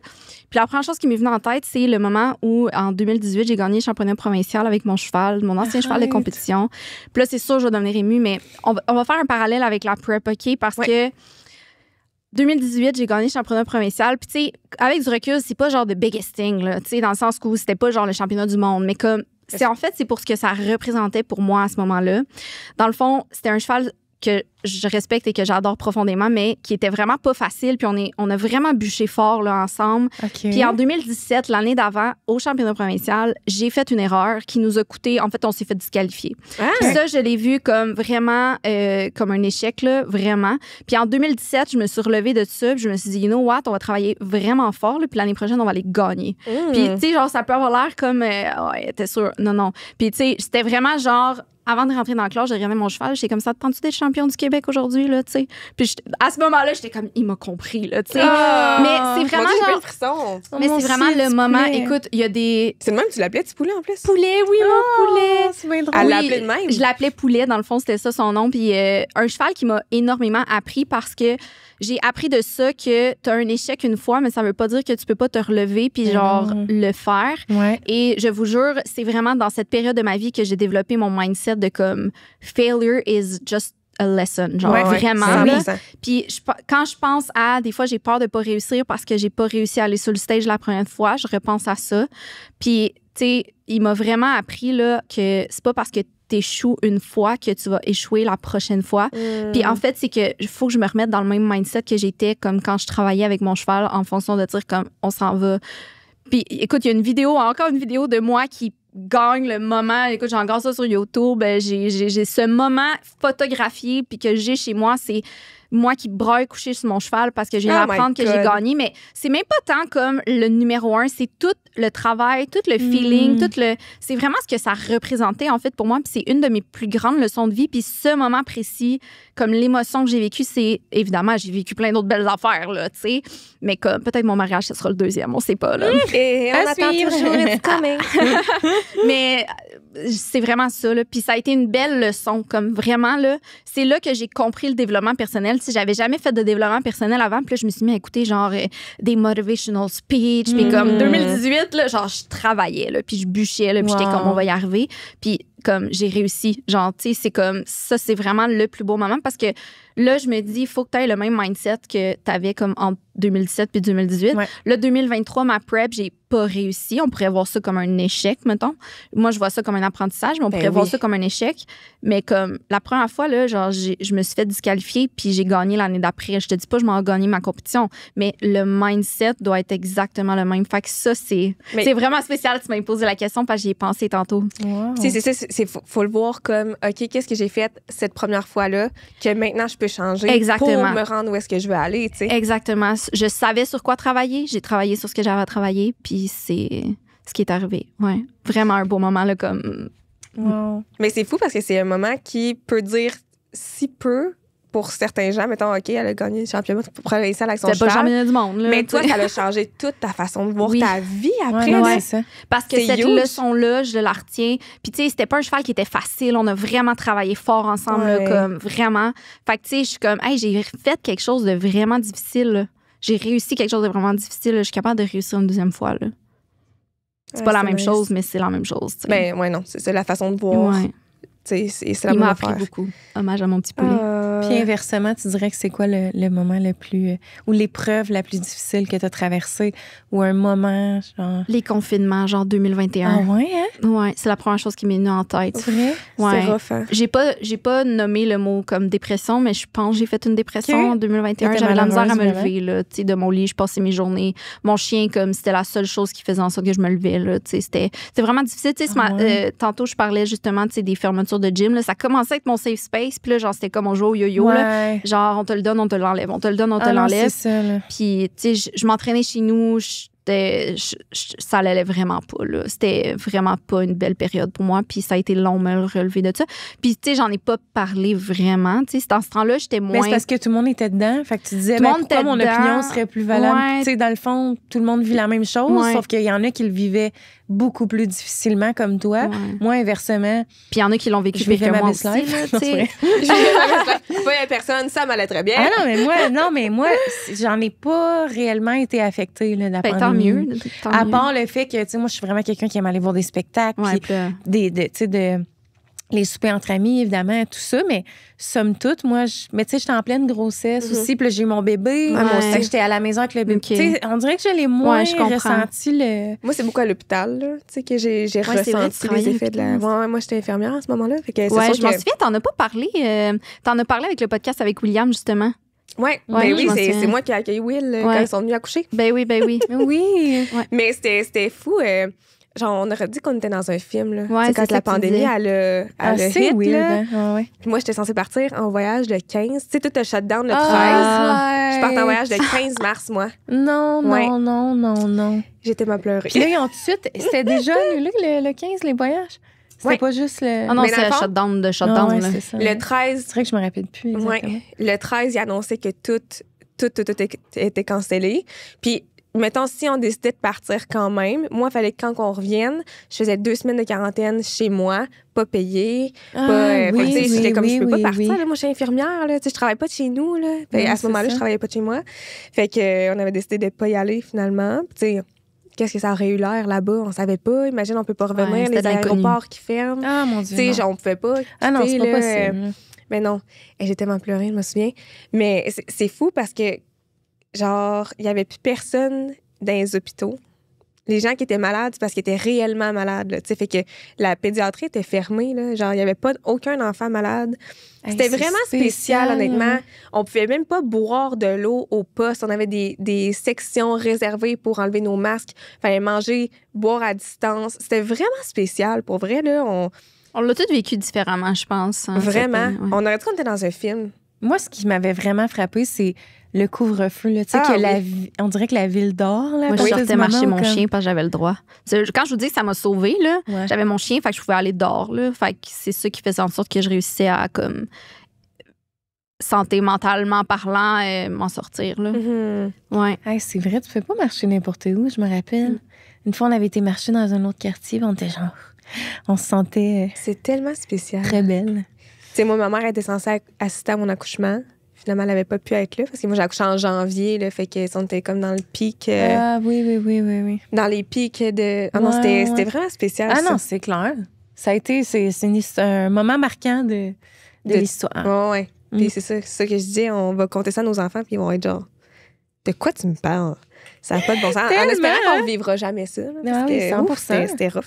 Puis la première chose qui m'est venue en tête, c'est le moment où, en 2018, j'ai gagné le championnat provincial avec mon cheval, mon ancien cheval de compétition. Puis là, c'est sûr, je vais devenir émue, mais on va faire un parallèle avec la prep, OK? Parce que 2018, j'ai gagné le championnat provincial. Puis, tu sais, avec du recul, c'est pas genre de biggest thing, là, tu sais, dans le sens où c'était pas genre le championnat du monde, mais comme, c'est pour ce que ça représentait pour moi à ce moment-là. Dans le fond, c'était un cheval que je respecte et que j'adore profondément, mais qui était vraiment pas facile. Puis on a vraiment bûché fort là, ensemble. Puis en 2017, l'année d'avant, au championnat provincial, j'ai fait une erreur qui nous a coûté... En fait, on s'est fait disqualifier. Puis ça, je l'ai vu comme vraiment comme un échec, là, vraiment. Puis en 2017, je me suis relevée de ça. Puis je me suis dit, you know what, on va travailler vraiment fort. Là, puis l'année prochaine, on va aller gagner. Puis, tu sais, genre, ça peut avoir l'air comme... ouais, t'es sûr? Non. Puis, tu sais, c'était vraiment genre... Avant de rentrer dans la classe, j'ai regardé mon cheval. J'étais comme ça, te tentes-tu d'être champion du Québec aujourd'hui, là, tu sais? Puis à ce moment-là, j'étais comme, il m'a compris, là, tu sais. Mais c'est vraiment genre... Mais c'est vraiment le moment, écoute, il y a des... C'est le même, tu l'appelais petit poulet en plus? Poulet, oui, mon poulet. C'est bien drôle. Elle l'appelait de même? Je l'appelais poulet, dans le fond, c'était ça son nom. Puis un cheval qui m'a énormément appris parce que j'ai appris de ça que t'as un échec une fois, mais ça veut pas dire que tu peux pas te relever puis genre le faire. Et je vous jure, c'est vraiment dans cette période de ma vie que j'ai développé mon mindset de comme failure is just a lesson, genre vraiment. Là. Puis quand je pense à des fois j'ai peur de pas réussir parce que j'ai pas réussi à aller sur le stage la première fois, je repense à ça. Puis tu sais, il m'a vraiment appris là que c'est pas parce que t'échoues une fois que tu vas échouer la prochaine fois. Puis en fait, c'est que faut que je me remette dans le même mindset que j'étais comme quand je travaillais avec mon cheval en fonction de dire comme on s'en va. Puis écoute, il y a encore une vidéo de moi qui gagne le moment. Écoute, j'ai encore ça sur YouTube. J'ai ce moment photographié puis que j'ai chez moi, c'est moi qui braille couché sur mon cheval parce que je viens d'apprendre que j'ai gagné. Mais c'est même pas tant comme le numéro 1, c'est tout le travail, tout le feeling, c'est vraiment ce que ça représentait en fait pour moi. Puis c'est une de mes plus grandes leçons de vie. Puis ce moment précis, comme l'émotion que j'ai vécue, c'est évidemment, j'ai vécu plein d'autres belles affaires, là, tu sais. Mais comme peut-être mon mariage, ce sera le deuxième, on sait pas, là. Et on attend toujours it's coming. Mais c'est vraiment ça, là. Puis ça a été une belle leçon, comme vraiment, là. C'est là que j'ai compris le développement personnel. Tu sais, j'avais jamais fait de développement personnel avant. Puis là, je me suis mis à écouter, genre, des motivational speech. Puis comme 2018, là, genre, je travaillais, là. Puis je bûchais, là. Puis j'étais comme, on va y arriver. Puis comme, j'ai réussi. Genre, tu sais, c'est comme, ça, c'est vraiment le plus beau moment parce que là, je me dis, il faut que tu aies le même mindset que tu avais comme en 2017 puis 2018. Là, 2023, ma prep, j'ai pas réussi. On pourrait voir ça comme un échec, mettons. Moi, je vois ça comme un apprentissage, mais on pourrait voir ça comme un échec. Mais comme la première fois, là, genre, je me suis fait disqualifier puis j'ai gagné l'année d'après. Je te dis pas, je m'en ai gagné ma compétition, mais le mindset doit être exactement le même. Fait que ça, c'est vraiment spécial. Tu m'as posé la question parce que j'y ai pensé tantôt. C'est ça, faut le voir comme, OK, qu'est-ce que j'ai fait cette première fois-là que maintenant je peux changer pour me rendre où est-ce que je veux aller, tu sais. Exactement. Je savais sur quoi travailler. J'ai travaillé sur ce que j'avais à travailler, puis c'est ce qui est arrivé. Ouais, vraiment un beau moment, là, comme... Mais c'est fou parce que c'est un moment qui peut dire si peu pour certains gens. Mettons, OK, elle a gagné le championnat provincial avec son cheval. C'était pas le championnat du monde, là. Mais toi, ça a changé toute ta façon de voir ta vie après. C'est ça. Parce que cette leçon-là, je la retiens. Puis, tu sais, c'était pas un cheval qui était facile. On a vraiment travaillé fort ensemble, là, comme vraiment. Fait que, tu sais, je suis comme, hey, j'ai fait quelque chose de vraiment difficile, là. J'ai réussi quelque chose de vraiment difficile. Là. Je suis capable de réussir une deuxième fois, là. C'est pas la même chose, mais c'est la même chose. T'sais. Ben, ouais, non. C'est la façon de voir. C'est la Il m'a appris beaucoup. Hommage à mon petit poulet. Puis inversement, tu dirais que c'est quoi le moment le plus... ou l'épreuve la plus difficile que tu as traversée? Ou un moment, genre... Les confinements, genre 2021. Ah ouais, hein? Ouais, c'est la première chose qui m'est venue en tête. C'est vrai? Ouais. C'est rough, hein? J'ai pas nommé le mot comme dépression, mais je pense que j'ai fait une dépression en 2021. J'avais la misère à me lever, là, tu sais, de mon lit. Je passais mes journées. Mon chien, comme c'était la seule chose qui faisait en sorte que je me levais, là, tu sais, c'était vraiment difficile. Tu sais, tantôt, je parlais justement, tu sais, des fermetures de gym, là. Ça commençait avec mon safe space, puis là, genre, c'était comme on joue au yo-yo, là. Genre, on te le donne, on te l'enlève. On te le donne, on te l'enlève. C'est ça, là. Puis, tu sais, je m'entraînais chez nous. ça allait vraiment pas, là. C'était vraiment pas une belle période pour moi, puis ça a été long me relever de ça. Puis, tu sais, j'en ai pas parlé vraiment, tu sais. Dans ce temps-là, j'étais moins... Mais c'est parce que tout le monde était dedans, fait que tu disais, pourquoi mon opinion serait plus valable? Ouais. Tu sais, dans le fond, tout le monde vit la même chose, sauf qu'il y en a qui le vivaient beaucoup plus difficilement comme toi. Ouais. Moi, inversement... Puis il y en a qui l'ont vécu pire que moi aussi, là, tu sais. Pas personne, ça m'allait très bien. Ah non, mais moi, j'en ai pas réellement été affectée, là, de la pandémie. Tant mieux. À part le fait que, tu sais, moi, je suis vraiment quelqu'un qui aime aller voir des spectacles, puis les soupers entre amis, évidemment, tout ça, mais somme toute, moi, mais tu sais, j'étais en pleine grossesse aussi, puis là, j'ai eu mon bébé, fait que j'étais à la maison avec le bébé. Tu sais, on dirait que je l'ai moins ressenti. Moi, c'est beaucoup à l'hôpital, là, tu sais, que j'ai ressenti les effets de la... moi, j'étais infirmière à ce moment-là, fait que c'est sûr je m'en souviens, t'en as pas parlé, t'en as parlé avec le podcast avec William, justement. Oui, c'est moi qui ai accueilli Will quand ils sont venus accoucher. Ben oui. Oui. Mais c'était fou. Genre, on aurait dit qu'on était dans un film, là. Ouais, quand la pandémie, elle a hit, là. Ouais. Puis moi, j'étais censée partir en voyage le 15. Tu sais, tout a shut down le 13. Je partais en voyage le 15 mars, moi. Non. J'étais ma pleurer. Puis là, ils ont tout de suite... C'était déjà annulé, le 15, les voyages? C'était pas juste le... Ah non, c'est le shutdown de shutdown. C'est ça. Le 13... C'est vrai que je me rappelle plus exactement. Le 13, il annonçait que tout était cancellé. Puis... Mettons, si on décidait de partir quand même, moi, il fallait que quand on revienne, je faisais 2 semaines de quarantaine chez moi, pas payée. J'étais comme, je peux pas partir. Là, moi, je suis infirmière. Là, je travaille pas de chez nous. Là. À ce moment-là, je travaillais pas de chez moi. Fait qu'on avait décidé de pas y aller finalement. Qu'est-ce que ça aurait eu l'air là-bas? On savait pas. Imagine, on peut pas revenir. Les aéroports qui ferment. Ah, mon Dieu. On pouvait pas. Ah non, c'est pas possible. Mais non. Et j'ai tellement pleuré, je me souviens. Mais c'est fou parce que genre, il n'y avait plus personne dans les hôpitaux. Les gens qui étaient malades, c'est parce qu'ils étaient réellement malades. Là. Fait que la pédiatrie était fermée. Là. Genre, il n'y avait pas aucun enfant malade. C'était vraiment spécial, honnêtement. On pouvait même pas boire de l'eau au poste. On avait des sections réservées pour enlever nos masques. Il fallait manger, boire à distance. C'était vraiment spécial. Pour vrai, là, on l'a tous vécu différemment, je pense. Vraiment. On aurait dit qu'on était dans un film. Moi, ce qui m'avait vraiment frappé, c'est le couvre-feu. Tu sais, on dirait que la ville dort. Là, moi, je sortais marcher mon chien parce que j'avais le droit. Quand je vous dis que ça m'a sauvée, là, j'avais mon chien, fait que je pouvais aller dehors. Là, fait que c'est ça qui faisait en sorte que je réussissais à, comme, santé mentalement parlant, m'en sortir. Là. Ouais. Hey, c'est vrai, tu peux pas marcher n'importe où, je me rappelle. Une fois, on avait été marcher dans un autre quartier, on était genre... On se sentait... c'est tellement spécial. Très belle. Tu sais, moi, ma mère était censée assister à mon accouchement. Finalement, elle n'avait pas pu être là parce que moi, j'ai accouché en janvier, là, fait qu'on était comme dans le pic. Ah oui. Dans les pics de... Ah non, c'était vraiment spécial. Ah non, c'est clair. Ça a été... C'est un moment marquant de l'histoire. Ouais. Puis c'est ça que je dis, on va compter ça à nos enfants, puis ils vont être genre, de quoi tu me parles? Ça n'a pas de bon sens. En espérant qu'on ne vivra jamais ça. Là, parce que, c'était rough.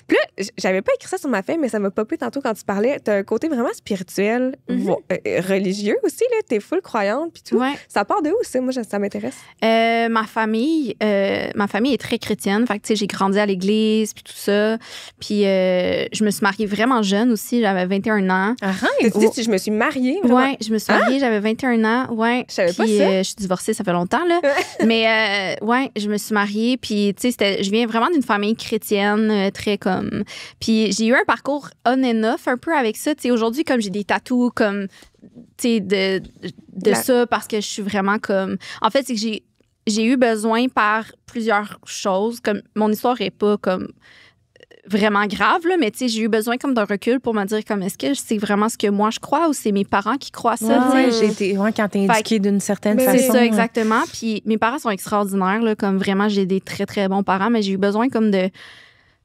Puis là, j'avais pas écrit ça sur ma feuille, mais ça m'a popé tantôt quand tu parlais. Tu as un côté vraiment spirituel, religieux aussi. Tu es full croyante. Puis tout. Ouais. Ça part de où, ça? Moi, ça m'intéresse. Ma famille est très chrétienne. Fait que, j'ai grandi à l'église, puis tout ça. Puis je me suis mariée vraiment jeune aussi. J'avais 21 ans. Tu dis, je me suis mariée? Oui, je me suis mariée. J'avais 21 ans. Ouais. Je savais pas ça. Je suis divorcée, ça fait longtemps. Là. Mais je me suis mariée, puis tu sais, je viens vraiment d'une famille chrétienne, très comme... Puis j'ai eu un parcours on and off un peu avec ça. Tu sais, aujourd'hui, comme j'ai des tatous, comme, tu sais, de ça, parce que je suis vraiment comme... En fait, c'est que j'ai eu besoin par plusieurs choses, comme mon histoire est pas comme... vraiment grave, là, mais tu sais, j'ai eu besoin comme d'un recul pour me dire comme est-ce que c'est vraiment ce que moi je crois ou c'est mes parents qui croient ça? Quand t'es éduquée d'une certaine façon. C'est ça, exactement. Puis mes parents sont extraordinaires, là, comme vraiment, j'ai des très, très bons parents, mais j'ai eu besoin comme de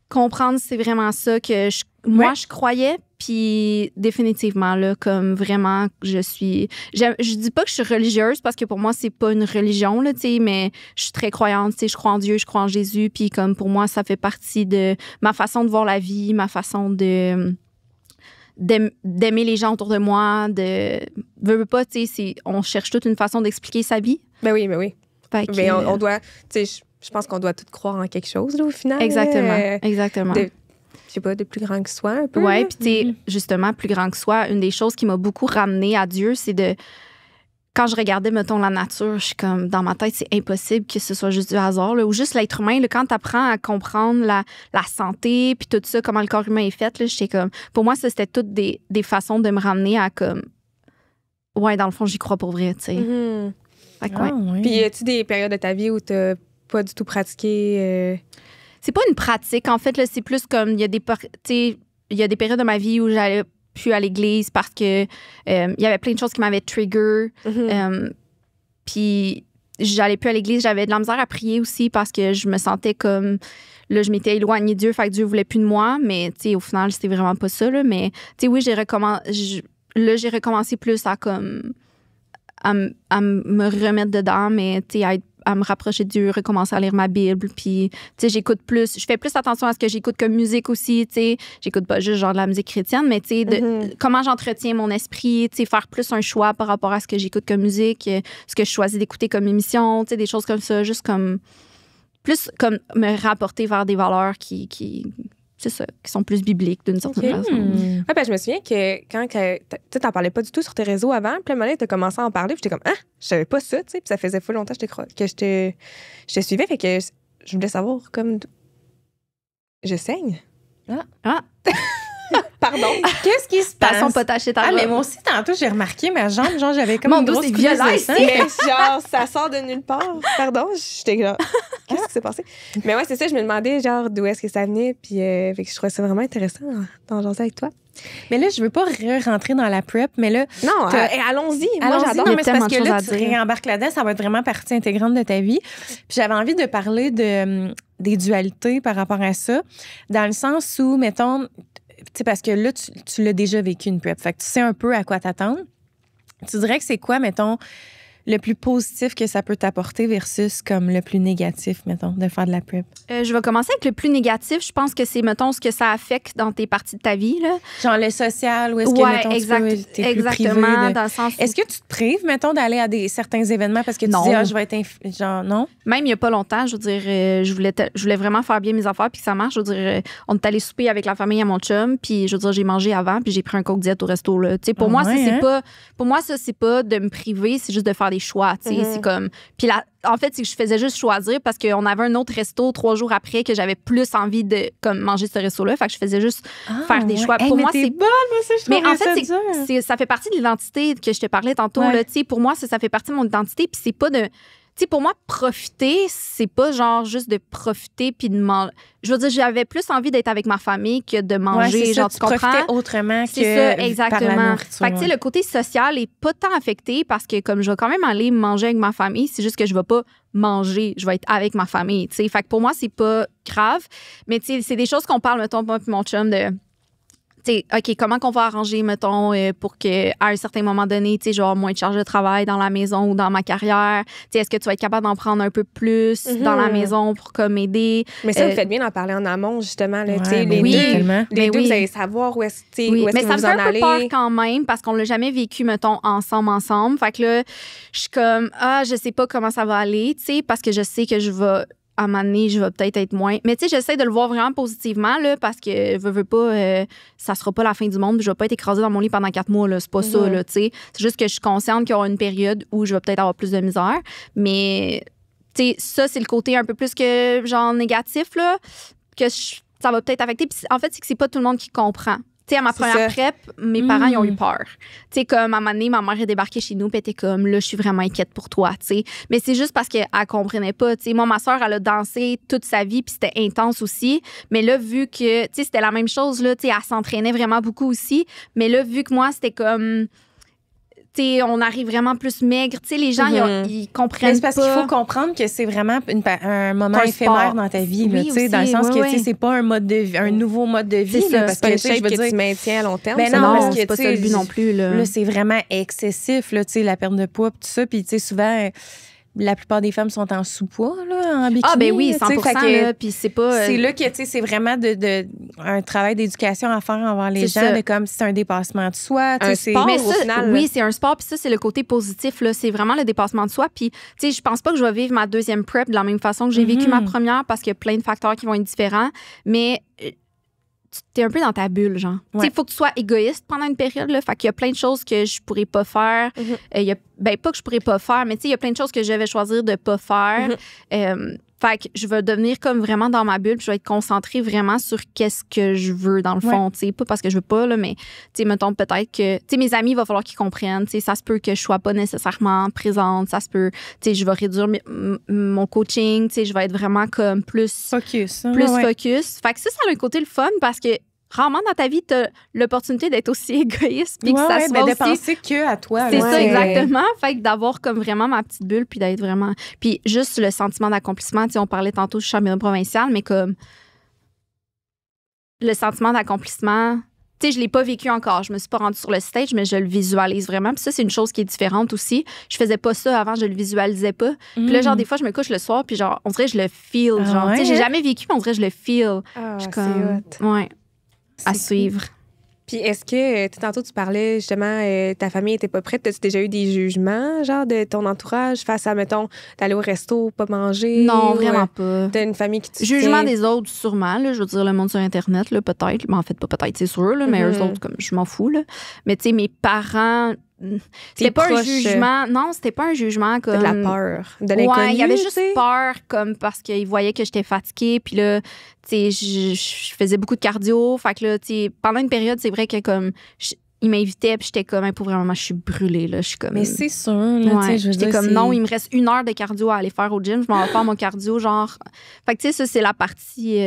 comprendre si c'est vraiment ça que moi, je croyais. Puis définitivement, là, comme vraiment, je dis pas que je suis religieuse parce que pour moi, c'est pas une religion, là, tu sais, mais je suis très croyante, tu sais, je crois en Dieu, je crois en Jésus, puis comme pour moi, ça fait partie de ma façon de voir la vie, ma façon d'aimer les gens autour de moi, veux pas, tu sais, on cherche toute une façon d'expliquer sa vie. Ben oui. Mais on doit, tu sais, je pense qu'on doit tous croire en quelque chose, là, au final. Exactement. Je sais pas, de plus grand que soi, un peu. Oui, puis tu sais, justement, plus grand que soi, une des choses qui m'a beaucoup ramenée à Dieu, c'est de quand je regardais, mettons, la nature, je suis comme, dans ma tête, c'est impossible que ce soit juste du hasard, là, ou juste l'être humain, là, quand tu apprends à comprendre la santé, puis tout ça, comment le corps humain est fait, là, j'étais comme, pour moi, ça, c'était toutes des façons de me ramener à comme, ouais, dans le fond, j'y crois pour vrai, tu sais. Fait que, ouais. oui. Puis, y a-tu des périodes de ta vie où t'as pas du tout pratiqué? C'est pas une pratique, en fait, là, c'est plus comme, il y a des périodes de ma vie où j'allais plus à l'église parce que il y avait plein de choses qui m'avaient trigger. Puis j'allais plus à l'église, j'avais de la misère à prier aussi parce que je me sentais comme là je m'étais éloignée de Dieu, fait que Dieu voulait plus de moi, mais tu sais au final c'était vraiment pas ça là, mais tu sais oui, j'ai recommencé plus à comme à me remettre dedans, mais tu sais à me rapprocher de Dieu, recommencer à lire ma Bible, puis tu sais j'écoute plus, je fais plus attention à ce que j'écoute comme musique aussi, tu sais, j'écoute pas juste genre de la musique chrétienne, mais tu sais comment j'entretiens mon esprit, tu sais faire plus un choix par rapport à ce que j'écoute comme musique, ce que je choisis d'écouter comme émission, tu sais des choses comme ça, juste comme plus comme me rapporter vers des valeurs qui c'est ça, qui sont plus bibliques d'une certaine façon. Ouais, ben, je me souviens que quand tu t'en parlais pas du tout sur tes réseaux avant, puis à un moment donné, t'as commencé à en parler, puis j'étais comme, je savais pas ça, tu sais, puis ça faisait full longtemps que je te suivais, fait que je voulais savoir, comme, je saigne. Pardon. Qu'est-ce qui se passe? Façon potacher ta robe. Mais moi aussi, tantôt, j'ai remarqué ma jambe, genre, j'avais comme une grosse violette, de sang. Mais genre, ça sort de nulle part. Pardon, j'étais genre, qu'est-ce qui s'est passé? Mais ouais, c'est ça, je me demandais, genre, d'où est-ce que ça venait, puis fait que je trouvais ça vraiment intéressant d'en jaser avec toi. Mais là, je veux pas rentrer dans la prep, mais là... Non, allons-y. Moi, j'adore. Non, mais c'est parce que là, à tu dire. réembarques là-dedans, ça va être vraiment partie intégrante de ta vie. Puis j'avais envie de parler des dualités par rapport à ça, dans le sens où, mettons... Tu sais, parce que là, tu l'as déjà vécu une prep. Fait que tu sais un peu à quoi t'attendre. Tu dirais que c'est quoi, mettons, le plus positif que ça peut t'apporter versus comme le plus négatif, mettons, de faire de la prep? Je vais commencer avec le plus négatif. Je pense que c'est, mettons, ce que ça affecte dans tes parties de ta vie. Là. Genre le social, ou est-ce que, mettons, t'es plus privé? Dans le sens où... Est-ce que tu te prives, mettons, d'aller à certains événements parce que tu dis, je vais être... genre, non? Même il n'y a pas longtemps, je veux dire, je voulais vraiment faire bien mes affaires puis que ça marche. Je veux dire, on est allé souper avec la famille à mon chum, puis je veux dire, j'ai mangé avant, puis j'ai pris un coke diète au resto. Là. Pour moi, ça, c'est pas de me priver, c'est juste de faire des choix. C'est comme... Puis en fait, c'est que je faisais juste choisir parce qu'on avait un autre resto 3 jours après que j'avais plus envie de comme, manger ce resto-là. Fait que je faisais juste faire des choix. Pour moi, c'est bonne, moi, ça, je mais en fait, ça fait partie de l'identité que je te parlais tantôt. Là, pour moi, ça fait partie de mon identité. Puis c'est pas de... Tu sais, pour moi, profiter, c'est pas genre juste de profiter puis de manger. Je veux dire, j'avais plus envie d'être avec ma famille que de manger. Ouais, genre, tu comprends? autrement c'est que ça, exactement. par la nourriture. Fait que, tu sais, le côté social est pas tant affecté parce que, comme je vais quand même aller manger avec ma famille, c'est juste que je vais pas manger, je vais être avec ma famille, tu sais. Fait que pour moi, c'est pas grave. Mais, tu sais, c'est des choses qu'on parle, mettons, moi puis mon chum, de... T'sais, OK, comment qu'on va arranger, mettons, pour qu'à un certain moment donné, tu sais, genre moins de charge de travail dans la maison ou dans ma carrière. Tu sais, est-ce que tu vas être capable d'en prendre un peu plus dans la maison pour comme aider? Mais ça, vous faites bien d'en parler en amont, justement. Là, ouais, les deux, vous allez savoir où est-ce que vous mais ça me fait en un peu peur quand même parce qu'on l'a jamais vécu, mettons, ensemble. Fait que là, je suis comme, je sais pas comment ça va aller, tu sais, parce que je sais que je vais... à un moment donné, je vais peut-être être moins. Mais tu sais, j'essaie de le voir vraiment positivement, là, parce que, veux pas, ça sera pas la fin du monde. Je vais pas être écrasée dans mon lit pendant 4 mois, là. C'est pas ça, là, tu sais. C'est juste que je suis consciente qu'il y aura une période où je vais peut-être avoir plus de misère. Mais, tu sais, ça, c'est le côté un peu plus que, genre, négatif, là, que ça va peut-être affecter. Puis, en fait, c'est que c'est pas tout le monde qui comprend. Tu sais, à ma première prep, mes parents, ils ont eu peur. Tu sais, comme à un moment donné, ma mère est débarquée chez nous, puis elle était comme, là, je suis vraiment inquiète pour toi, tu sais. Mais c'est juste parce qu'elle comprenait pas. Tu sais, moi, ma soeur, elle a dansé toute sa vie, puis c'était intense aussi. Mais là, vu que, tu sais, c'était la même chose, là, tu sais, elle s'entraînait vraiment beaucoup aussi. Mais là, vu que moi, c'était comme... T'sais, on arrive vraiment plus maigre. T'sais, les gens, ils comprennent pas. C'est parce qu'il faut comprendre que c'est vraiment un moment éphémère dans ta vie. Là, aussi, dans le sens que c'est pas un mode de vie, un nouveau mode de vie. C'est là, parce pas une que shape que tu maintiens à long terme. Ben non, parce que c'est pas ça le but non plus. Là, c'est vraiment excessif, là, la perte de poids, tout ça. Puis souvent... La plupart des femmes sont en sous-poids, là, en bikini. Ah, ben oui, 100%. Là, puis c'est pas... C'est là que, tu sais, c'est vraiment un travail d'éducation à faire envers les gens, de comme si c'est un dépassement de soi. Un sport, mais au final. Oui, c'est un sport, puis ça, c'est le côté positif, là. C'est vraiment le dépassement de soi. Puis, tu sais, je pense pas que je vais vivre ma deuxième prep de la même façon que j'ai vécu ma première parce qu'il y a plein de facteurs qui vont être différents. Mais... t'es un peu dans ta bulle, genre. Tu sais, il faut que tu sois égoïste pendant une période, là. Fait qu'il y a plein de choses que je pourrais pas faire. Pas que je pourrais pas faire, mais tu sais, il y a plein de choses que je vais choisir de pas faire. Fait que je vais devenir comme vraiment dans ma bulle, puis je vais être concentrée vraiment sur qu'est-ce que je veux, dans le fond. Tu sais, pas parce que je veux pas, là, mais, tu sais, mettons peut-être que, tu sais, mes amis, il va falloir qu'ils comprennent. Tu sais, ça se peut que je sois pas nécessairement présente. Ça se peut, tu sais, je vais réduire mon coaching. Tu sais, je vais être vraiment comme plus focus. Fait que ça a un côté le fun parce que rarement dans ta vie, tu as l'opportunité d'être aussi égoïste. Puis que ça soit de penser que à toi. C'est ça, exactement. Fait que d'avoir comme vraiment ma petite bulle, puis d'être vraiment. Puis juste le sentiment d'accomplissement. Tu sais, on parlait tantôt du championnat provincial, mais comme le sentiment d'accomplissement. Tu sais, je l'ai pas vécu encore. Je me suis pas rendue sur le stage, mais je le visualise vraiment. Puis ça, c'est une chose qui est différente aussi. Je faisais pas ça avant, je le visualisais pas. Puis là, genre, des fois, je me couche le soir, puis genre, on dirait que je le feel. Genre, tu sais, j'ai jamais vécu, mais on dirait que je le feel. Je suis comme. Ouais. À suivre. Puis est-ce que, tantôt, tu parlais justement, ta famille était pas prête. As-tu déjà eu des jugements, genre, de ton entourage face à, mettons, d'aller au resto, pas manger? Non, vraiment pas. T'as une famille qui te Jugement des autres, sûrement. Là, je veux dire, le monde sur Internet, là, peut-être. Mais en fait, pas peut-être, c'est sûr. Là, mais eux autres, comme, je m'en fous. Là. Mais tu sais, mes parents. C'était pas un jugement. Non, c'était pas un jugement comme. De la peur. De l'inconnu. Ouais, il y avait juste peur, comme parce qu'ils voyaient que j'étais fatiguée. Puis là, tu sais, je faisais beaucoup de cardio. Fait que là, tu sais, pendant une période, c'est vrai que comme. Ils m'invitaient, puis j'étais comme, pour vraiment, je suis brûlée, là. Je suis comme. Mais c'est sûr, là, tu sais, je veux dire. J'étais comme, non, il me reste 1 heure de cardio à aller faire au gym. Je m'en vais faire mon cardio, genre. Fait que, tu sais, ça, c'est la partie.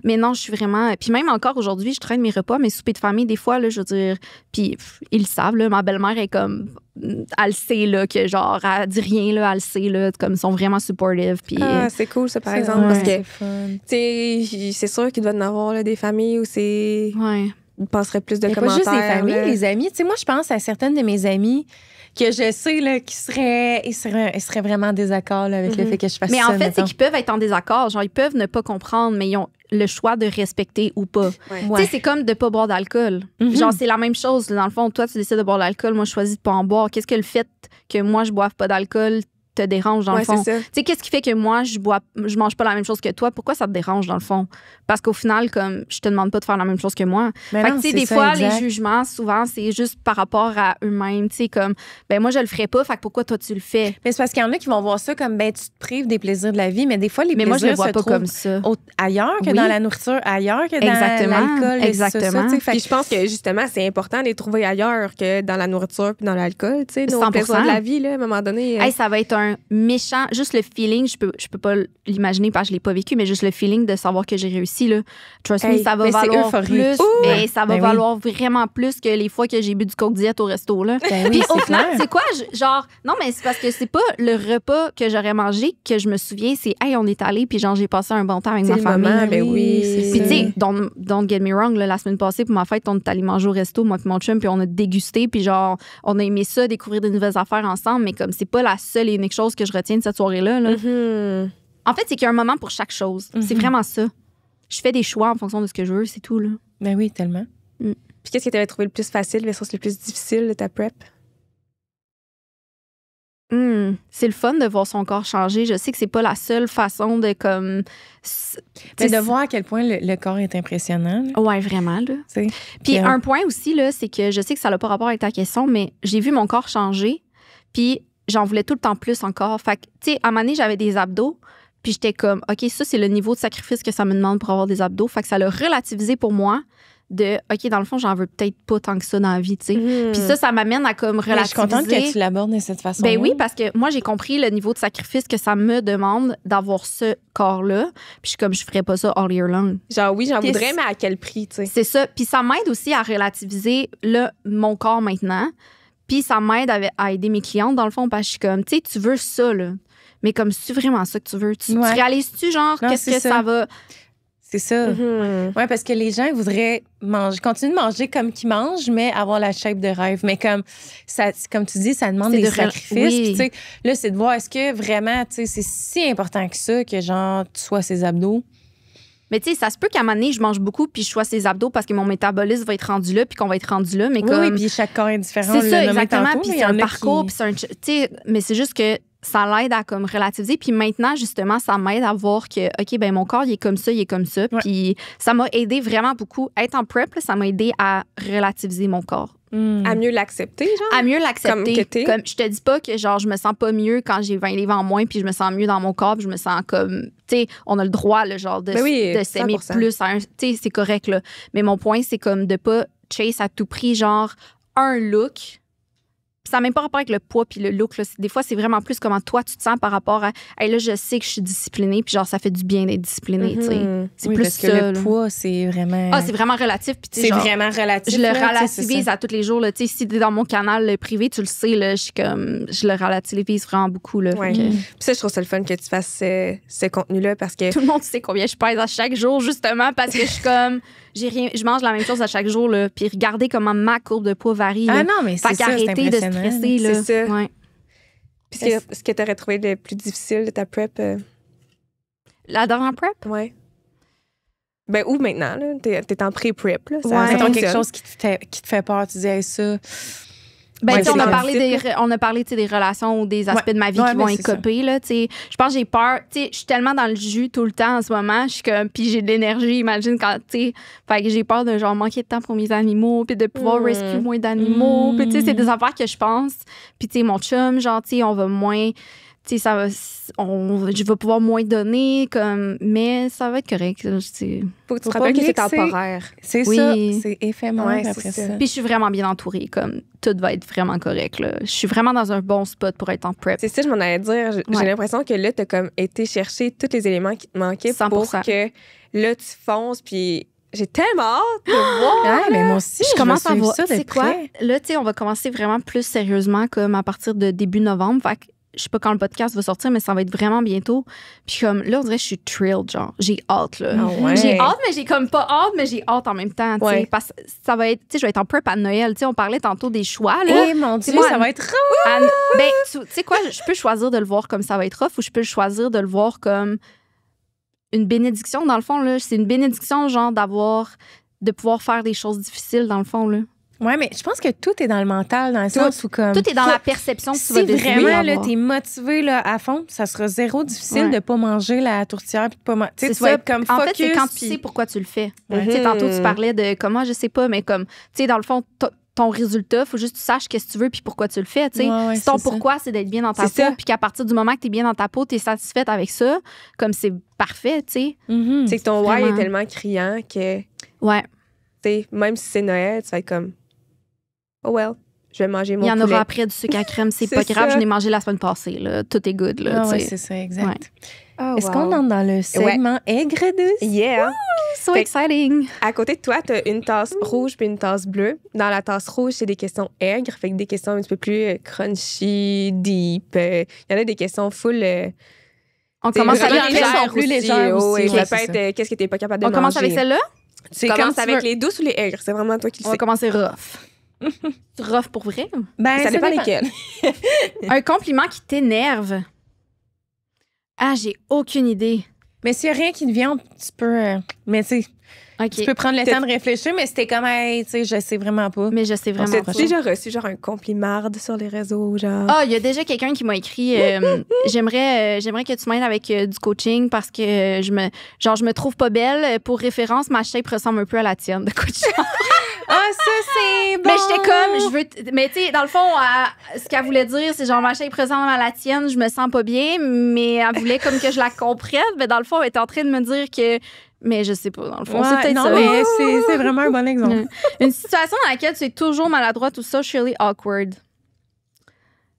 Mais non, je suis vraiment. Puis même encore aujourd'hui, je traîne mes repas, mes soupers de famille, des fois, là, je veux dire. Puis ils le savent, là. Ma belle-mère est comme. Elle le sait, là, que genre, elle dit rien, là, elle le sait, là. Comme, ils sont vraiment supportive. Puis. C'est cool, ça, par exemple. Parce que, tu sais, c'est sûr qu'il doit y en avoir, là, des familles où c'est. Ouais. Il passerait plus de mais commentaires. Pas juste les familles, les amis. Tu sais, moi, je pense à certaines de mes amies que je sais là, qui seraient vraiment en désaccord là, avec le fait que je fasse ça. Mais en fait, mettons. c'est qu'ils peuvent être en désaccord. Genre, ils peuvent ne pas comprendre, mais ils ont le choix de respecter ou pas. Tu sais, c'est comme de pas boire d'alcool. Genre, c'est la même chose. Dans le fond, toi, tu décides de boire de l'alcool. Moi, je choisis de pas en boire. Qu'est-ce que le fait que moi, je boive pas d'alcool te dérange dans le fond? Tu sais, qu'est-ce qui fait que moi, je mange pas la même chose que toi? Pourquoi ça te dérange dans le fond? Parce qu'au final, comme, je te demande pas de faire la même chose que moi. Mais fait non, que, tu sais, des ça, fois, exact. les jugements, souvent, c'est juste par rapport à eux-mêmes. Tu sais, comme, ben moi, je le ferais pas, fait que pourquoi toi, tu le fais? Mais c'est parce qu'il y en a qui vont voir ça comme, ben, tu te prives des plaisirs de la vie, mais des fois, les mais plaisirs moi, je le vois se pas trouvent comme ça. Ailleurs que dans la nourriture, ailleurs que dans l'alcool. Exactement. Puis je pense que, justement, c'est important de les trouver ailleurs que dans la nourriture puis dans l'alcool. Tu sais, nos 100%. plaisirs de la vie, là, à un moment donné. Hey, ça va être un méchant. Juste le feeling, je peux pas l'imaginer parce que je l'ai pas vécu, mais juste le feeling de savoir que j'ai réussi, là. Trust me, ça va valoir plus. Mais ça va valoir vraiment plus que les fois que j'ai bu du Coke Diet au resto, là. Puis au final, c'est quoi? Genre, non, mais c'est parce que c'est pas le repas que j'aurais mangé que je me souviens, c'est, hey, on est allé, puis genre, j'ai passé un bon temps avec ma famille. Ben oui, puis tu sais, don't get me wrong, là, la semaine passée, pour ma fête, on est allé manger au resto, moi et mon chum, puis on a dégusté, puis genre, on a aimé ça, découvrir de nouvelles affaires ensemble, mais comme c'est pas la seule et unique chose que je retiens de cette soirée-là. Là. En fait, c'est qu'il y a un moment pour chaque chose. C'est vraiment ça. Je fais des choix en fonction de ce que je veux, c'est tout, là. Ben oui, tellement. Puis qu'est-ce que tu avais trouvé le plus facile versus le plus difficile de ta prep? C'est le fun de voir son corps changer. Je sais que c'est pas la seule façon de comme. Mais de voir à quel point le corps est impressionnant. Là. Ouais, vraiment, là. Puis un point aussi, là, c'est que je sais que ça n'a pas rapport avec ta question, mais j'ai vu mon corps changer, puis j'en voulais tout le temps plus encore. Fait que, tu sais, à un moment donné, j'avais des abdos, puis j'étais comme, OK, ça, c'est le niveau de sacrifice que ça me demande pour avoir des abdos. Fait que ça l'a relativisé pour moi de, OK, dans le fond, j'en veux peut-être pas tant que ça dans la vie, tu sais. Puis ça m'amène à comme relativiser. Mais je suis contente que tu l'abordes de cette façon-là. Ben oui, parce que moi, j'ai compris le niveau de sacrifice que ça me demande d'avoir ce corps-là. Puis je suis comme, je ferais pas ça all year long. Genre, oui, j'en voudrais, mais à quel prix, tu sais. C'est ça. Puis ça m'aide aussi à relativiser mon corps maintenant. Puis ça m'aide à aider mes clientes, dans le fond, parce que je suis comme, tu sais, tu veux ça, là. Mais comme, c'est vraiment ça que tu veux? Tu réalises-tu, genre, non, qu'est-ce que ça va... C'est ça. Oui, parce que les gens ils voudraient continuer de manger comme qu'ils mangent, mais avoir la shape de rêve. Mais comme tu dis, ça demande des sacrifices. Puis, tu sais, là, c'est de voir, est-ce que vraiment, tu sais, c'est si important que ça que, genre, tu sois ses abdos? Mais tu sais, ça se peut qu'à un moment donné, je mange beaucoup puis je sois ses abdos parce que mon métabolisme va être rendu là puis qu'on va être rendu là. Mais comme... Oui, puis chaque corps est différent. C'est ça, exactement. Tantôt, puis c'est un parcours. Puis c'est un... Tu sais, mais c'est juste que ça l'aide à comme relativiser. Puis maintenant, justement, ça m'aide à voir que, OK, ben mon corps, il est comme ça, il est comme ça. Ouais. Puis ça m'a aidé vraiment beaucoup. Être en prep, là, ça m'a aidé à relativiser mon corps. À mieux l'accepter, genre? À mieux l'accepter. Comme que t'es. Comme, je te dis pas que genre je me sens pas mieux quand j'ai 20 livres en moins puis je me sens mieux dans mon corps puis je me sens comme... Tu sais, on a le droit, là, genre, de s'aimer 100%. plus. Tu sais, c'est correct, là. Mais mon point, c'est comme de pas chase à tout prix, genre, un look... Ça n'a même pas rapport avec le poids puis le look. Là. Des fois, c'est vraiment plus comment toi, tu te sens par rapport à hey, là, je sais que je suis disciplinée puis genre, ça fait du bien d'être disciplinée. Tu sais. C'est plus parce que ça. le poids, c'est vraiment... Ah, c'est vraiment relatif. Puis, tu sais, c'est genre, vraiment relatif. je le là, relativise à tous les jours. Là. Tu sais, si tu es dans mon canal privé, tu le sais, là, je le relativise vraiment beaucoup. Là, Ouais. Fait que- Puis ça, je trouve ça le fun que tu fasses ce contenu-là parce que... Tout le monde sait combien je pèse à chaque jour, justement, parce que je suis comme... je mange la même chose à chaque jour. Là, puis regardez comment ma courbe de poids varie. Là. Ah non, mais Fait c'est ça, c'est qu'arrêtez de impressionnant. stresser. Là. C'est ça. Ouais. Puis ce que tu aurais trouvé le plus difficile de ta prep... La dernière prep? Ouais. Ben, ou maintenant, là? T'es en pré-prep, là. Ça, Ouais. ça Mettons fonctionne. quelque chose qui te fait peur, tu dis hey, ça. Ben, Ouais, tu sais, c'est on a comme parlé difficile, des relations ou des aspects Ouais. de ma vie Ouais, qui mais vont c'est être copés. Là, tu sais. Je pense que j'ai peur. Tu sais, je suis tellement dans le jus tout le temps en ce moment. Je suis comme, puis j'ai de l'énergie, imagine quand, tu sais. Fait que j'ai peur de genre manquer de temps pour mes animaux, puis de pouvoir rescue moins d'animaux. Puis, tu sais, c'est des affaires que je pense. Puis, tu sais, mon chum, genre, tu sais, on va moins. Tu sais, je vais pouvoir moins donner, comme, mais ça va être correct. Là, Faut que tu te Faut pas rappelles que oublier c'est que c'est- temporaire. C'est Oui. ça, c'est éphémère Ouais, après c'est ça. ça. Puis je suis vraiment bien entourée, comme tout va être vraiment correct. Là. Je suis vraiment dans un bon spot pour être en prep. C'est ça, je m'en allais dire. J'ai Ouais. l'impression que là, t'as comme été chercher tous les éléments qui te manquaient pour 100%. que là, tu fonces. Puis j'ai tellement hâte de voir. Ah, mais moi aussi, Je commence à vais suivre voir. ça de C'est quoi? près. Là, tu sais, on va commencer vraiment plus sérieusement comme à partir de début novembre. Fait que je sais pas quand le podcast va sortir, mais ça va être vraiment bientôt. Puis comme là, on dirait que je suis thrilled, genre. J'ai hâte, là. Ah ouais. J'ai hâte, mais j'ai comme pas hâte, mais j'ai hâte en même temps, tu sais. Ouais. Parce que ça va être, tu sais, je vais être en prep à Noël. Tu sais, on parlait tantôt des choix, là. Eh mon Dieu, moi, ça va être rough. Ben, tu sais quoi, je peux choisir de le voir comme ça va être rough ou je peux choisir de le voir comme une bénédiction, dans le fond, là. C'est une bénédiction, genre, de pouvoir faire des choses difficiles, dans le fond, là. Ouais, mais je pense que tout est dans le mental, dans le sens où comme... Tout est dans la perception que tu vas Si décider vraiment là, d'avoir. t'es motivé là, à fond, ça sera zéro difficile Ouais. de pas manger la tourtière puis de pas tu sais, C'est tu vas ça. être comme En focus. fait, c'est quand tu puis- sais pourquoi tu le fais. Mhm. Tu sais, tantôt, tu parlais de comment, je sais pas, mais comme, tu sais, dans le fond, ton résultat, faut juste que tu saches qu'est-ce que tu veux puis pourquoi tu le fais, tu sais. Ouais, ouais, Si ton c'est ça. pourquoi, c'est d'être bien dans ta C'est ça. peau, puis qu'à partir du moment que tu es bien dans ta peau, tu es satisfaite avec ça, comme c'est parfait, tu sais. Mhm. C'est que ton why Vraiment. est tellement criant que, tu Ouais. sais, même si c'est Noël, tu vas être comme, oh well, je vais manger mon Il y en poulet. aura après du sucre à crème, c'est C'est pas grave, ça. je l'ai mangé la semaine passée, là. Tout est good, là, Ah tu ouais, sais. c'est ça, exact. Ouais. Oh, Est-ce wow. qu'on entre dans le segment aigre douce? Yeah! So Fait- exciting! À côté de toi, t'as une tasse rouge puis une tasse bleue. Dans la tasse rouge, c'est des questions aigres, fait que des questions un petit peu plus crunchy, deep. Il y en a des questions full... On t'sais, commence vraiment avec les légère gens plus aussi. légères oh, aussi. et Ok, ça c'est peut ça. être qu'est-ce que t'es pas capable de On manger. commence avec celle-là? C'est Tu comme commences tu avec veux. les douces ou les aigres? C'est vraiment toi qui le On va sais. commencer rough. Rough pour vrai? Ben, Ça dépend dépend. lesquelles. Un compliment qui t'énerve. Ah, j'ai aucune idée. Mais s'il y a rien qui te vient, tu peux mais tu sais, OK. tu peux prendre le temps de réfléchir, mais c'était comme hey, tu sais, je sais vraiment pas. Mais je sais On vraiment s'est pas. déjà reçu genre un complimarde sur les réseaux, genre. Ah, il y a déjà quelqu'un qui m'a écrit j'aimerais que tu m'aides avec du coaching parce que je me trouve pas belle. Pour référence, ma shape ressemble un peu à la tienne de coach. Ah, ça c'est bon. Mais j'étais comme mais tu sais dans le fond ce qu'elle voulait dire c'est genre ma shape ressemble à la tienne, je me sens pas bien, mais elle voulait comme que je la comprenne, mais dans le fond elle était en train de me dire que mais je sais pas dans le fond, c'est Ouais, peut-être non, ça. mais c'est vraiment un bon exemple. Ouais. Une situation dans laquelle tu es toujours maladroite ou socially awkward.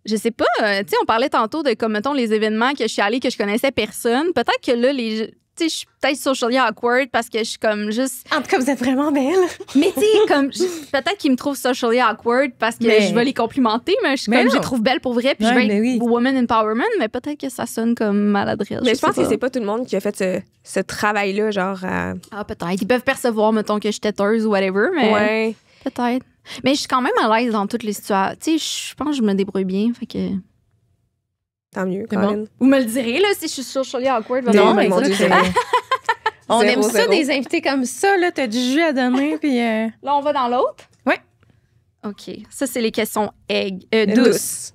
Je sais pas, tu sais, on parlait tantôt de, comme, mettons, les événements que je suis allée que je connaissais personne. Peut-être que là, tu sais, je suis peut-être socially awkward parce que je suis comme juste. En tout cas, vous êtes vraiment belle. Mais tu sais, comme, peut-être qu'ils me trouvent socially awkward parce que Mais- je vais les complimenter, mais je suis Mais comme, je non. les trouve belles pour vrai, puis Ouais, je vais mais être oui. woman empowerment, mais peut-être que ça sonne comme maladresse. Mais je pense sais que pas. c'est pas tout le monde qui a fait ce travail-là, genre. Ah, peut-être. Ils peuvent percevoir, mettons, que je suis têteuse ou whatever, mais. Ouais. Peut-être. Mais je suis quand même à l'aise dans toutes les situations. Tu sais, je pense que je me débrouille bien. Fait que... Tant mieux, C'est Colin. Vous me le direz, là, si je suis socially awkward. Non, vraiment. mais écoute, mon Dieu, on Zéro, aime ça zéro. des invités comme ça là, t'as du jus à donner puis Là, on va dans l'autre? Ouais. OK. Ça, c'est les questions douces. Douce.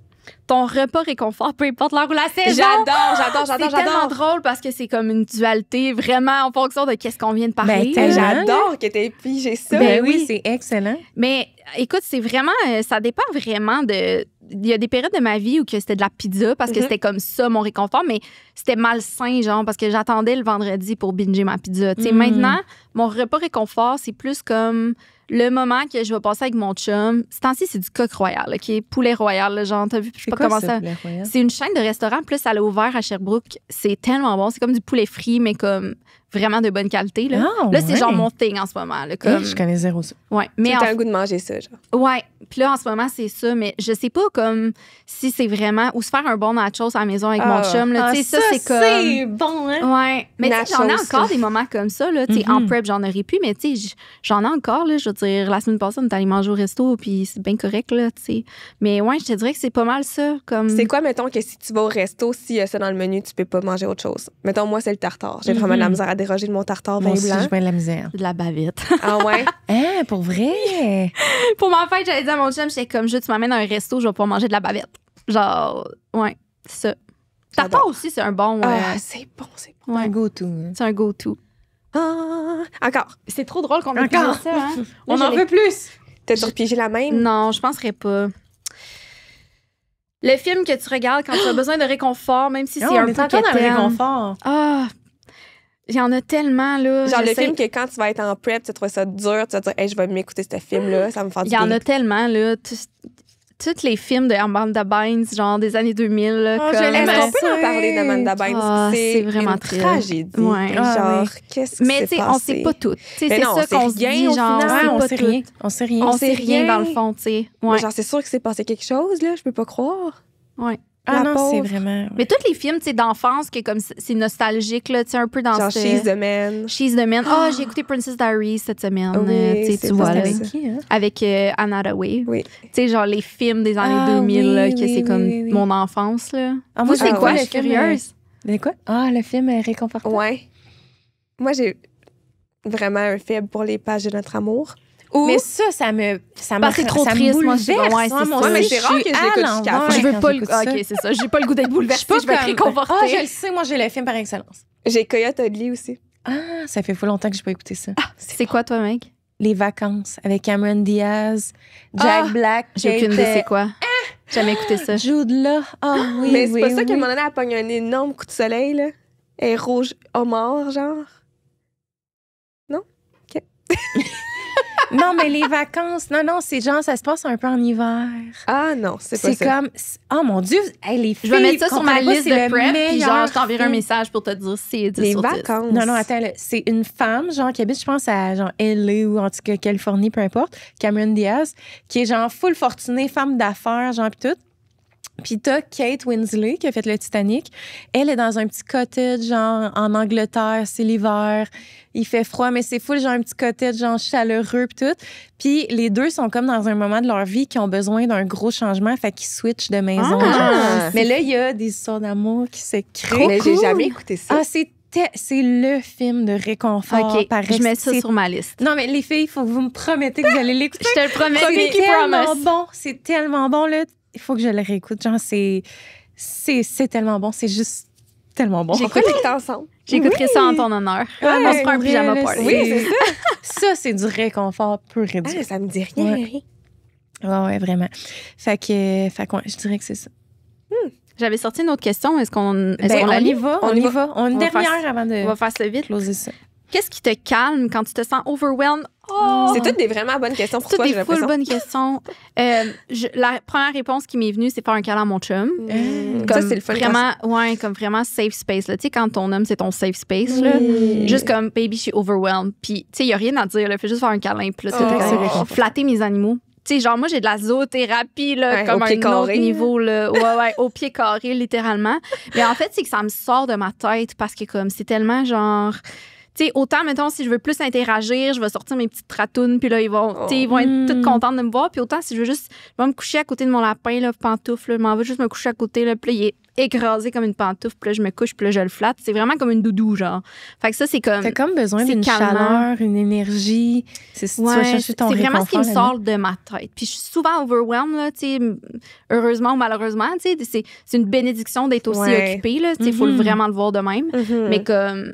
ton repas réconfort, peu importe l'heure ou la saison. J'adore. C'est tellement drôle parce que c'est comme une dualité vraiment en fonction de qu'est-ce qu'on vient de parler. Ben, j'adore que t'aies pigé ça. Ben oui, c'est excellent. Mais écoute, c'est vraiment, ça dépend vraiment de. Il y a des périodes de ma vie où que c'était de la pizza parce que c'était comme ça mon réconfort, mais c'était malsain, genre, parce que j'attendais le vendredi pour binger ma pizza. Tu sais, maintenant, mon repas réconfort, c'est plus comme le moment que je vais passer avec mon chum. Ce temps-ci, c'est du coq royal, OK? Poulet royal, là, genre, t'as vu? Je sais pas comment ça. C'est une chaîne de restaurants, plus elle a ouvert à Sherbrooke. C'est tellement bon. C'est comme du poulet frit, mais comme vraiment de bonne qualité. Là, c'est genre mon thing en ce moment. Là, comme... Je connais zéro ça. Ouais, mais t'as un goût de manger ça, genre. Ouais. Puis là, en ce moment, c'est ça. Mais je sais pas comme si c'est vraiment... Ou se faire un bon nachos à la maison avec mon chum. Là, tu sais, ça, c'est comme... c'est bon, hein? Ouais. Mais tu sais, j'en ai encore des moments comme ça. Là, tu sais, en prep, j'en aurais pu. Mais tu sais, j'en ai encore. Là, je veux dire, la semaine passée, on est allé manger au resto. Puis c'est bien correct, là, tu sais. Mais ouais, je te dirais que c'est pas mal ça. Comme... C'est quoi, mettons, que si tu vas au resto, s'il y a ça dans le menu, tu peux pas manger autre chose? Mettons, moi, c'est le tartare. J'ai vraiment de la misère à déroger de mon tartare vin Moi aussi, blanc. j'ai bien de la misère. De la bavette. Ah ouais? Hein, pour vrai? Pour ma fête, j'allais dire à mon chum, j'étais comme, tu m'amènes à un resto, je vais pouvoir manger de la bavette. Genre, ouais, c'est ça. Tartare aussi, c'est un bon... c'est bon, c'est bon. Ouais. Un go-to. Hein. C'est un go-to. Encore. C'est trop drôle qu'on ait Encore. ça, hein? On en veut plus. T'as repigé la même? Non, je penserais pas. Le film que tu regardes quand tu as besoin de réconfort, même si c'est un peu encore dans le quétaine. réconfort. Ah, il y en a tellement, là. Genre le film que quand tu vas être en prep, tu trouves ça dur, tu vas dire, hey, je vais m'écouter ce film-là, ça va me faire du bien. Il y en a tellement, là. Tous les films de Amanda Bynes, genre des années 2000. Là, Oh, comme... Est-ce qu'on peut en parler d'Amanda Bynes? C'est vraiment une triste. tragédie. Ouais. Genre, qu'est-ce qui Mais s'est tu sais, passé? on sait pas tout. C'est non, ça qu'on se rien dit, au genre, final. on pas sait tout. rien. On sait rien. On sait rien dans le fond, tu sais. Ouais. Mais genre, c'est sûr que c'est passé quelque chose, là, je peux pas croire. Ouais. Ah La non, c'est pauvre. vraiment... Mais tous les films, tu sais, d'enfance, que comme c'est nostalgique, là, tu sais, un peu dans Genre, ce... She's the Man. She's the Man. Ah, j'ai écouté Princess Diaries cette semaine. Oui, tu sais, c'est tu vois, pas là, avec qui, hein? avec Anna Hathaway. Oui. Tu sais, genre les films des années Ah, 2000, là, oui, que oui, c'est comme oui, oui. mon enfance, là. Ah, Vous, c'est ah, quoi? ouais, Je suis curieuse. De quoi? Ah, le film est réconfortant. Ouais. Moi, j'ai vraiment un faible pour les pages de notre amour. Mais ça me Parce que c'est trop ça me triste, moi, je suis bouleverse. comme, ouais, c'est moi ça. aussi, Ouais, mais c'est rare je suis que je l'écoute à jusqu'à la l'envers fin. Je veux quand pas le... j'écoute Ah, ça. OK, c'est ça. J'ai pas le goût d'être bouleversée. Je vais être réconfortée. Ah, je le sais, moi, j'ai le film par excellence. J'ai Coyote Ugly aussi. Ah, ça fait fou longtemps que j'ai pas écouté ça. C'est quoi, toi, mec? Les vacances avec Cameron Diaz, Jack Black, J'ai aucune idée c'est quoi. J'ai jamais écouté ça. Jude là. Ah oui, Mais c'est oui, pas ça oui. qu'à un moment donné, elle pogne un énorme coup de soleil, là. Elle est rouge homard, genre. Non? OK. Non, mais les vacances, non, c'est genre, ça se passe un peu en hiver. Ah non, c'est pas C'est ça. comme, oh mon Dieu, hey, les filles, Je vais mettre ça sur ma comprenez pas, liste c'est de le prep, puis genre, meilleur je t'enverrai un film. message pour te dire si c'est 10 Les sur 10. vacances. Non, attends, là, c'est une femme, genre, qui habite, je pense, à genre LA ou en tout cas Californie, peu importe, Cameron Diaz, qui est genre full fortunée, femme d'affaires, genre, pis tout. Puis t'as Kate Winslet qui a fait le Titanic. Elle est dans un petit cottage, genre, en Angleterre, c'est l'hiver. Il fait froid, mais c'est full, genre, un petit cottage, genre, chaleureux, pis tout. Puis les deux sont comme dans un moment de leur vie qui ont besoin d'un gros changement, fait qu'ils switchent de maison. Ah! genre. Mais là, il y a des histoires d'amour qui se créent. Mais j'ai jamais écouté ça. Ah, c'est le film de réconfort OK, par je mets ça c'est- sur ma liste. Non, mais les filles, il faut que vous me promettez que vous allez l'écouter. Je te le promets. C'est Pinky tellement promise. bon. C'est tellement bon, là. Il faut que je le réécoute. Genre, c'est tellement bon. C'est juste tellement bon. On peut l'écouter ensemble. J'écouterai ça en ton honneur. Ouais, On se fera un pour vrai, pyjama là, party. Oui, c'est ça. Ça, c'est du réconfort pur et dur. Ah, ça me dit rien. Ouais. Ouais, vraiment. Fait que ouais, je dirais que c'est ça. J'avais sorti une autre question. Est-ce qu'on Ben, la on lit? y va. On y va. On a une On va faire dernière avant de On va faire ça vite. closer ça. Qu'est-ce qui te calme quand tu te sens overwhelmed? Oh! C'est toutes des vraiment bonnes questions pour toutes toi, j'ai des full l'impression. bonnes questions. La première réponse qui m'est venue, c'est faire un câlin à mon chum. Ça, c'est le fun. Vraiment, ouais, comme vraiment safe space. Là. Tu sais, quand ton homme, c'est ton safe space. Là. Oui. Juste comme, baby, je suis overwhelmed. Puis, tu sais, il n'y a rien à dire. Là. Fais juste faire un câlin. Puis là, Oh. tout est C'est correct. Flatter mes animaux. Tu sais, genre, moi, j'ai de la zoothérapie, là, Ouais, comme au un pied autre carré. niveau, là. Ouais, au pied carré, littéralement. Mais en fait, c'est que ça me sort de ma tête parce que, comme, c'est tellement, genre, tu sais, autant, mettons, si je veux plus interagir, je vais sortir mes petites ratounes, puis là, ils vont être toutes contentes de me voir. Puis autant, si je veux juste, je vais me coucher à côté de mon lapin, là, pantoufle, je m'en vais juste me coucher à côté, là, puis là, il est écrasé comme une pantoufle, puis là, je me couche, puis là, je le flatte. C'est vraiment comme une doudou, genre. Fait que ça, c'est comme... T'as comme besoin d'une chaleur, une énergie. C'est si tu vas chercher ton réconfort. C'est vraiment ce qui me sort de ma tête. Puis je suis souvent overwhelmed, là, tu sais, heureusement ou malheureusement, tu sais, c'est une bénédiction d'être aussi occupée, là. Tu sais, il faut vraiment le voir de même. Mais comme...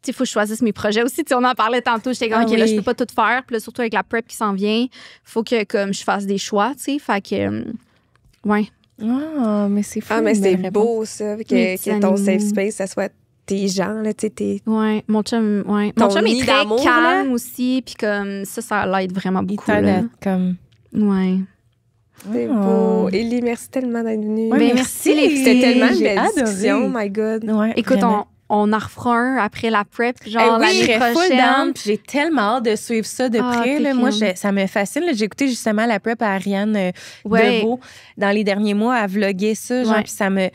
Il faut que je choisisse mes projets aussi. T'sais, on en parlait tantôt. J'étais comme, OK, là, je peux pas tout faire. Puis là, surtout avec la prep qui s'en vient, il faut que comme, je fasse des choix. Fait que, ouais. Ah, mais c'est fou. Ah, mais c'est beau, ça, que ton safe space, ça soit tes gens, là, tu sais, Ouais, mon chum, Mon chum est très calme aussi. Puis comme, ça l'aide vraiment beaucoup. Il t'aide comme... Ouais. C'est beau. Élie, merci tellement d'être venue. Ouais, merci les filles. C'était tellement une belle discussion, my God. Ouais, écoute, on en refera un après la prep, genre l'année prochaine. J'ai tellement hâte de suivre ça de près. Là. Moi, ça me fascine. J'ai écouté justement la prep à Ariane Deveau dans les derniers mois à vlogger ça. Genre, puis ça me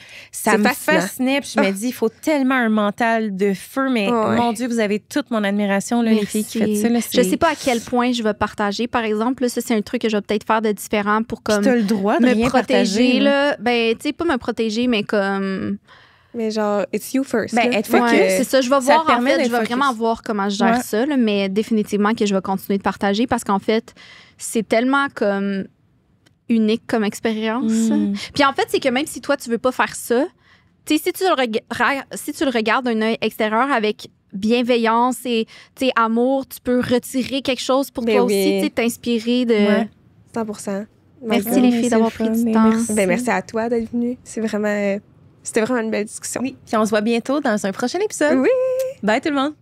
fascinait. Puis je me dis, il faut tellement un mental de feu. Mais mon Dieu, vous avez toute mon admiration, là, les filles qui font ça. Là, je sais pas à quel point je vais partager, par exemple. Là, ça, c'est un truc que je vais peut-être faire de différent pour comme tu as le droit de me rien protéger. Là. Ben, tu sais, pas me protéger, mais comme... Mais genre, it's you first. Ben, c'est ça. Je vais voir, en fait, je vais vraiment voir comment je gère ça, là, mais définitivement que je vais continuer de partager parce qu'en fait, c'est tellement comme unique comme expérience. Puis en fait, c'est que même si toi, tu veux pas faire ça, tu sais, si tu le regardes d'un œil extérieur avec bienveillance et amour, tu peux retirer quelque chose pour toi aussi, t'inspirer de... 100%. Merci les filles d'avoir pris du temps. Merci à toi d'être venue. C'était vraiment une belle discussion. Oui. Puis on se voit bientôt dans un prochain épisode. Oui. Bye tout le monde.